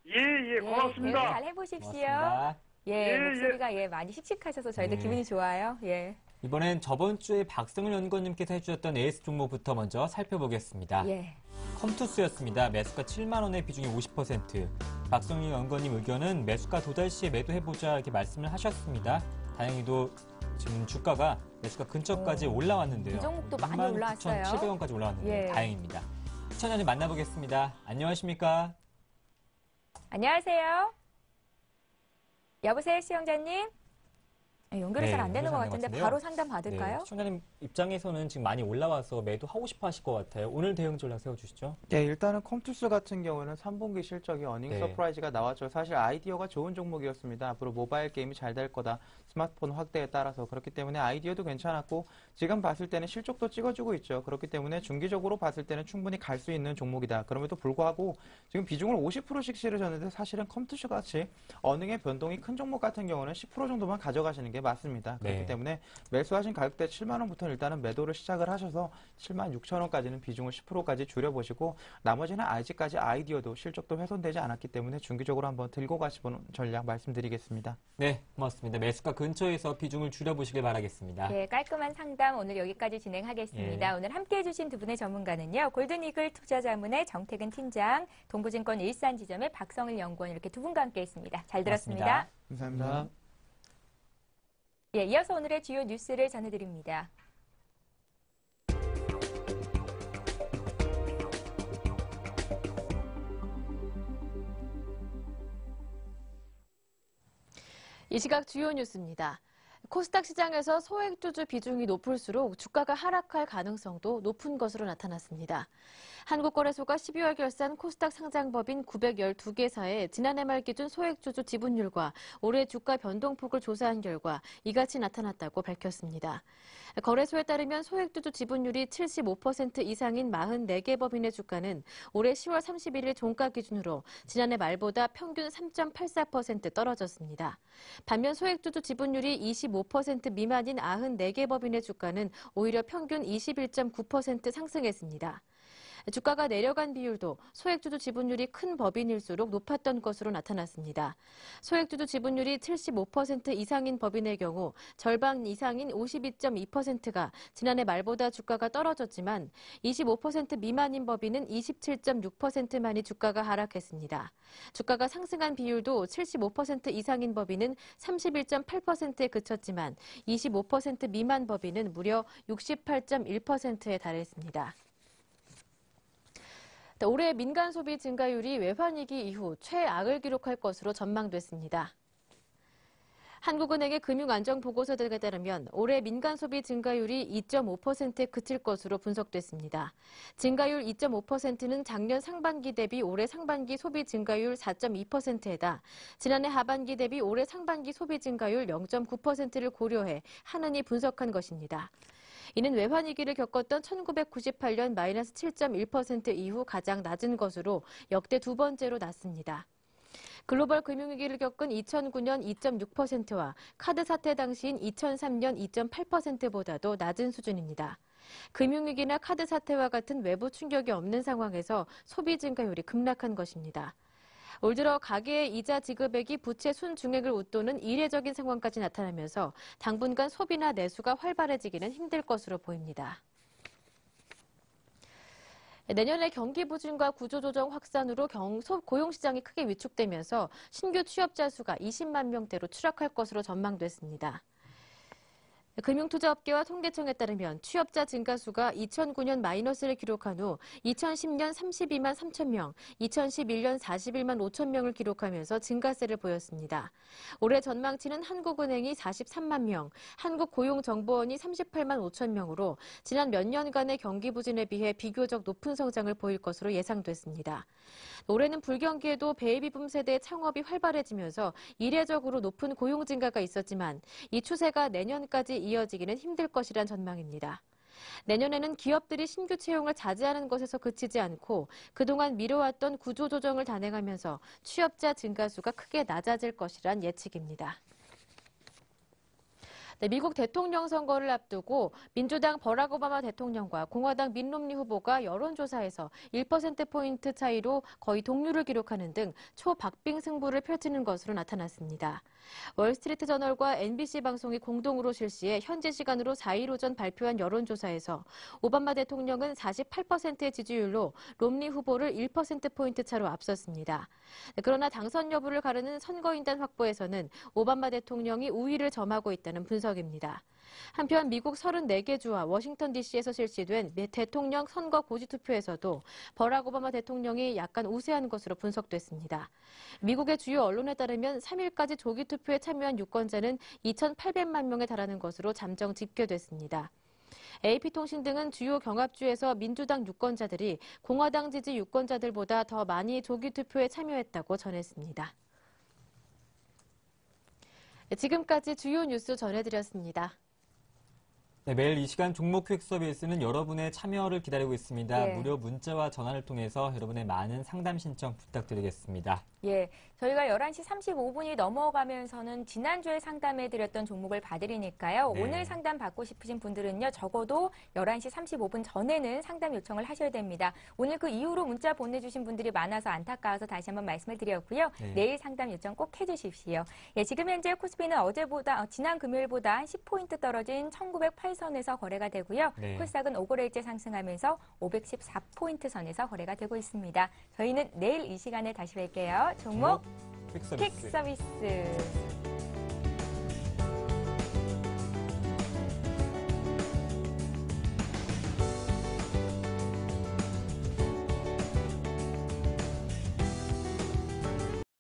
[SPEAKER 4] 예, 예,
[SPEAKER 1] 대응
[SPEAKER 4] 고맙습니다.
[SPEAKER 1] 잘 해보십시오.
[SPEAKER 2] 고맙습니다.
[SPEAKER 1] 예,
[SPEAKER 4] 예,
[SPEAKER 1] 목소리가 많이 씩씩하셔서 저희도
[SPEAKER 2] 네.
[SPEAKER 1] 기분이 좋아요. 예.
[SPEAKER 2] 이번엔 저번 주에 박성일 연구원님께서 해주셨던 AS 종목부터 먼저 살펴보겠습니다.
[SPEAKER 1] 예.
[SPEAKER 2] 컴투스였습니다. 매수가 7만 원의 비중이 50%. 박성일 연구원님 의견은 매수가 도달 시에 매도해보자 이렇게 말씀을 하셨습니다. 다행히도 지금 주가가 매수가 근처까지 올라왔는데요.
[SPEAKER 1] 이 종목도 많이 올라왔어요.
[SPEAKER 2] 9,700원까지 올라왔는데
[SPEAKER 1] 예.
[SPEAKER 2] 다행입니다. 시청자님 만나보겠습니다. 안녕하십니까?
[SPEAKER 1] 안녕하세요. 여보세요, 시청자님? 연결이
[SPEAKER 2] 네,
[SPEAKER 1] 잘 안 되는 것
[SPEAKER 2] 연결이 안
[SPEAKER 1] 같은데
[SPEAKER 2] 되는 것
[SPEAKER 1] 바로 상담 받을까요?
[SPEAKER 2] 네, 시청자님 입장에서는 지금 많이 올라와서 매도하고 싶어 하실 것 같아요. 오늘 대응 전략 세워주시죠.
[SPEAKER 5] 네, 일단은 컴투스 같은 경우는 3분기 실적이 어닝
[SPEAKER 2] 네.
[SPEAKER 5] 서프라이즈가 나왔죠. 사실 아이디어가 좋은 종목이었습니다. 앞으로 모바일 게임이 잘 될 거다. 스마트폰 확대에 따라서. 그렇기 때문에 아이디어도 괜찮았고 지금 봤을 때는 실적도 찍어주고 있죠. 그렇기 때문에 중기적으로 봤을 때는 충분히 갈 수 있는 종목이다. 그럼에도 불구하고 지금 비중을 50%씩 실으셨는데 사실은 컴투스 같이 어닝의 변동이 큰 종목 같은 경우는 10% 정도만 가져가시는 게 맞습니다. 그렇기
[SPEAKER 2] 네.
[SPEAKER 5] 때문에 매수하신 가격대 7만 원부터 일단은 매도를 시작을 하셔서 7만 6천 원까지는 비중을 10%까지 줄여보시고 나머지는 아직까지 아이디어도 실적도 훼손되지 않았기 때문에 중기적으로 한번 들고 가시는 전략 말씀드리겠습니다.
[SPEAKER 2] 네, 고맙습니다. 매수가 근처에서 비중을 줄여보시길 바라겠습니다.
[SPEAKER 1] 예, 깔끔한 상담 오늘 여기까지 진행하겠습니다.
[SPEAKER 2] 예.
[SPEAKER 1] 오늘 함께해 주신 두 분의 전문가는요. 골든이글 투자자문의 정태근 팀장, 동부증권 일산지점의 박성일 연구원 이렇게 두 분과 함께했습니다. 잘 들었습니다.
[SPEAKER 5] 감사합니다.
[SPEAKER 1] 예, 이어서 오늘의 주요 뉴스를 전해드립니다.
[SPEAKER 7] 이 시각 주요 뉴스입니다. 코스닥 시장에서 소액주주 비중이 높을수록 주가가 하락할 가능성도 높은 것으로 나타났습니다. 한국거래소가 12월 결산 코스닥 상장법인 912개사의 지난해 말 기준 소액주주 지분율과 올해 주가 변동폭을 조사한 결과 이같이 나타났다고 밝혔습니다. 거래소에 따르면 소액주주 지분율이 75% 이상인 44개 법인의 주가는 올해 10월 31일 종가 기준으로 지난해 말보다 평균 3.84% 떨어졌습니다. 반면 소액주주 지분율이 25% 미만인 94개 법인의 주가는 오히려 평균 21.9% 상승했습니다. 주가가 내려간 비율도 소액주주 지분율이 큰 법인일수록 높았던 것으로 나타났습니다. 소액주주 지분율이 75% 이상인 법인의 경우 절반 이상인 52.2%가 지난해 말보다 주가가 떨어졌지만 25% 미만인 법인은 27.6%만이 주가가 하락했습니다. 주가가 상승한 비율도 75% 이상인 법인은 31.8%에 그쳤지만 25% 미만 법인은 무려 68.1%에 달했습니다. 올해 민간 소비 증가율이 외환위기 이후 최악을 기록할 것으로 전망됐습니다. 한국은행의 금융안정보고서 등에 따르면 올해 민간 소비 증가율이 2.5%에 그칠 것으로 분석됐습니다. 증가율 2.5%는 작년 상반기 대비 올해 상반기 소비 증가율 4.2%에다 지난해 하반기 대비 올해 상반기 소비 증가율 0.9%를 고려해 한은이 분석한 것입니다. 이는 외환위기를 겪었던 1998년 마이너스 7.1% 이후 가장 낮은 것으로 역대 두 번째로 낮습니다. 글로벌 금융위기를 겪은 2009년 2.6%와 카드 사태 당시인 2003년 2.8%보다도 낮은 수준입니다. 금융위기나 카드 사태와 같은 외부 충격이 없는 상황에서 소비 증가율이 급락한 것입니다. 올 들어 가계의 이자 지급액이 부채 순증액을 웃도는 이례적인 상황까지 나타나면서 당분간 소비나 내수가 활발해지기는 힘들 것으로 보입니다. 내년에 경기 부진과 구조조정 확산으로 고용시장이 크게 위축되면서 신규 취업자 수가 20만 명대로 추락할 것으로 전망됐습니다. 금융투자업계와 통계청에 따르면 취업자 증가 수가 2009년 마이너스를 기록한 후 2010년 32만 3천 명, 2011년 41만 5천 명을 기록하면서 증가세를 보였습니다. 올해 전망치는 한국은행이 43만 명, 한국고용정보원이 38만 5천 명으로 지난 몇 년간의 경기 부진에 비해 비교적 높은 성장을 보일 것으로 예상됐습니다. 올해는 불경기에도 베이비붐 세대의 창업이 활발해지면서 이례적으로 높은 고용 증가가 있었지만 이 추세가 내년까지 이어지기는 힘들 것이란 전망입니다. 내년에는 기업들이 신규 채용을 자제하는 것에서 그치지 않고 그동안 미뤄왔던 구조조정을 단행하면서 취업자 증가수가 크게 낮아질 것이란 예측입니다. 미국 대통령 선거를 앞두고 민주당 버락 오바마 대통령과 공화당 밋 롬니 후보가 여론조사에서 1%포인트 차이로 거의 동률을 기록하는 등 초박빙 승부를 펼치는 것으로 나타났습니다. 월스트리트 저널과 NBC 방송이 공동으로 실시해 현지 시간으로 4일 오전 발표한 여론조사에서 오바마 대통령은 48%의 지지율로 롬니 후보를 1%포인트 차로 앞섰습니다. 그러나 당선 여부를 가르는 선거인단 확보에서는 오바마 대통령이 우위를 점하고 있다는 분석입니다. 한편 미국 34개 주와 워싱턴 DC에서 실시된 대통령 선거 고지투표에서도 버락 오바마 대통령이 약간 우세한 것으로 분석됐습니다. 미국의 주요 언론에 따르면 3일까지 조기투표에 참여한 유권자는 2,800만 명에 달하는 것으로 잠정 집계됐습니다. AP통신 등은 주요 경합주에서 민주당 유권자들이 공화당 지지 유권자들보다 더 많이 조기투표에 참여했다고 전했습니다. 지금까지 주요 뉴스 전해드렸습니다.
[SPEAKER 2] 네, 매일 이 시간 종목 퀵 서비스는 여러분의 참여를 기다리고 있습니다.
[SPEAKER 1] 예.
[SPEAKER 2] 무료 문자와 전화를 통해서 여러분의 많은 상담 신청 부탁드리겠습니다.
[SPEAKER 1] 예, 저희가 11시 35분이 넘어가면서는 지난주에 상담해드렸던 종목을 봐드리니까요.
[SPEAKER 2] 네.
[SPEAKER 1] 오늘 상담 받고 싶으신 분들은요. 적어도 11시 35분 전에는 상담 요청을 하셔야 됩니다. 오늘 그 이후로 문자 보내주신 분들이 많아서 안타까워서 다시 한번 말씀을 드렸고요.
[SPEAKER 2] 네.
[SPEAKER 1] 내일 상담 요청 꼭 해주십시오. 예, 지금 현재 코스피는 지난 금요일보다 한 10포인트 떨어진 1908선에서 거래가 되고요.
[SPEAKER 2] 네.
[SPEAKER 1] 코스닥은 5거래일째 상승하면서 514포인트 선에서 거래가 되고 있습니다. 저희는 내일 이 시간에 다시 뵐게요. 종목
[SPEAKER 2] 퀵
[SPEAKER 1] 퀵
[SPEAKER 2] 서비스.
[SPEAKER 1] 서비스.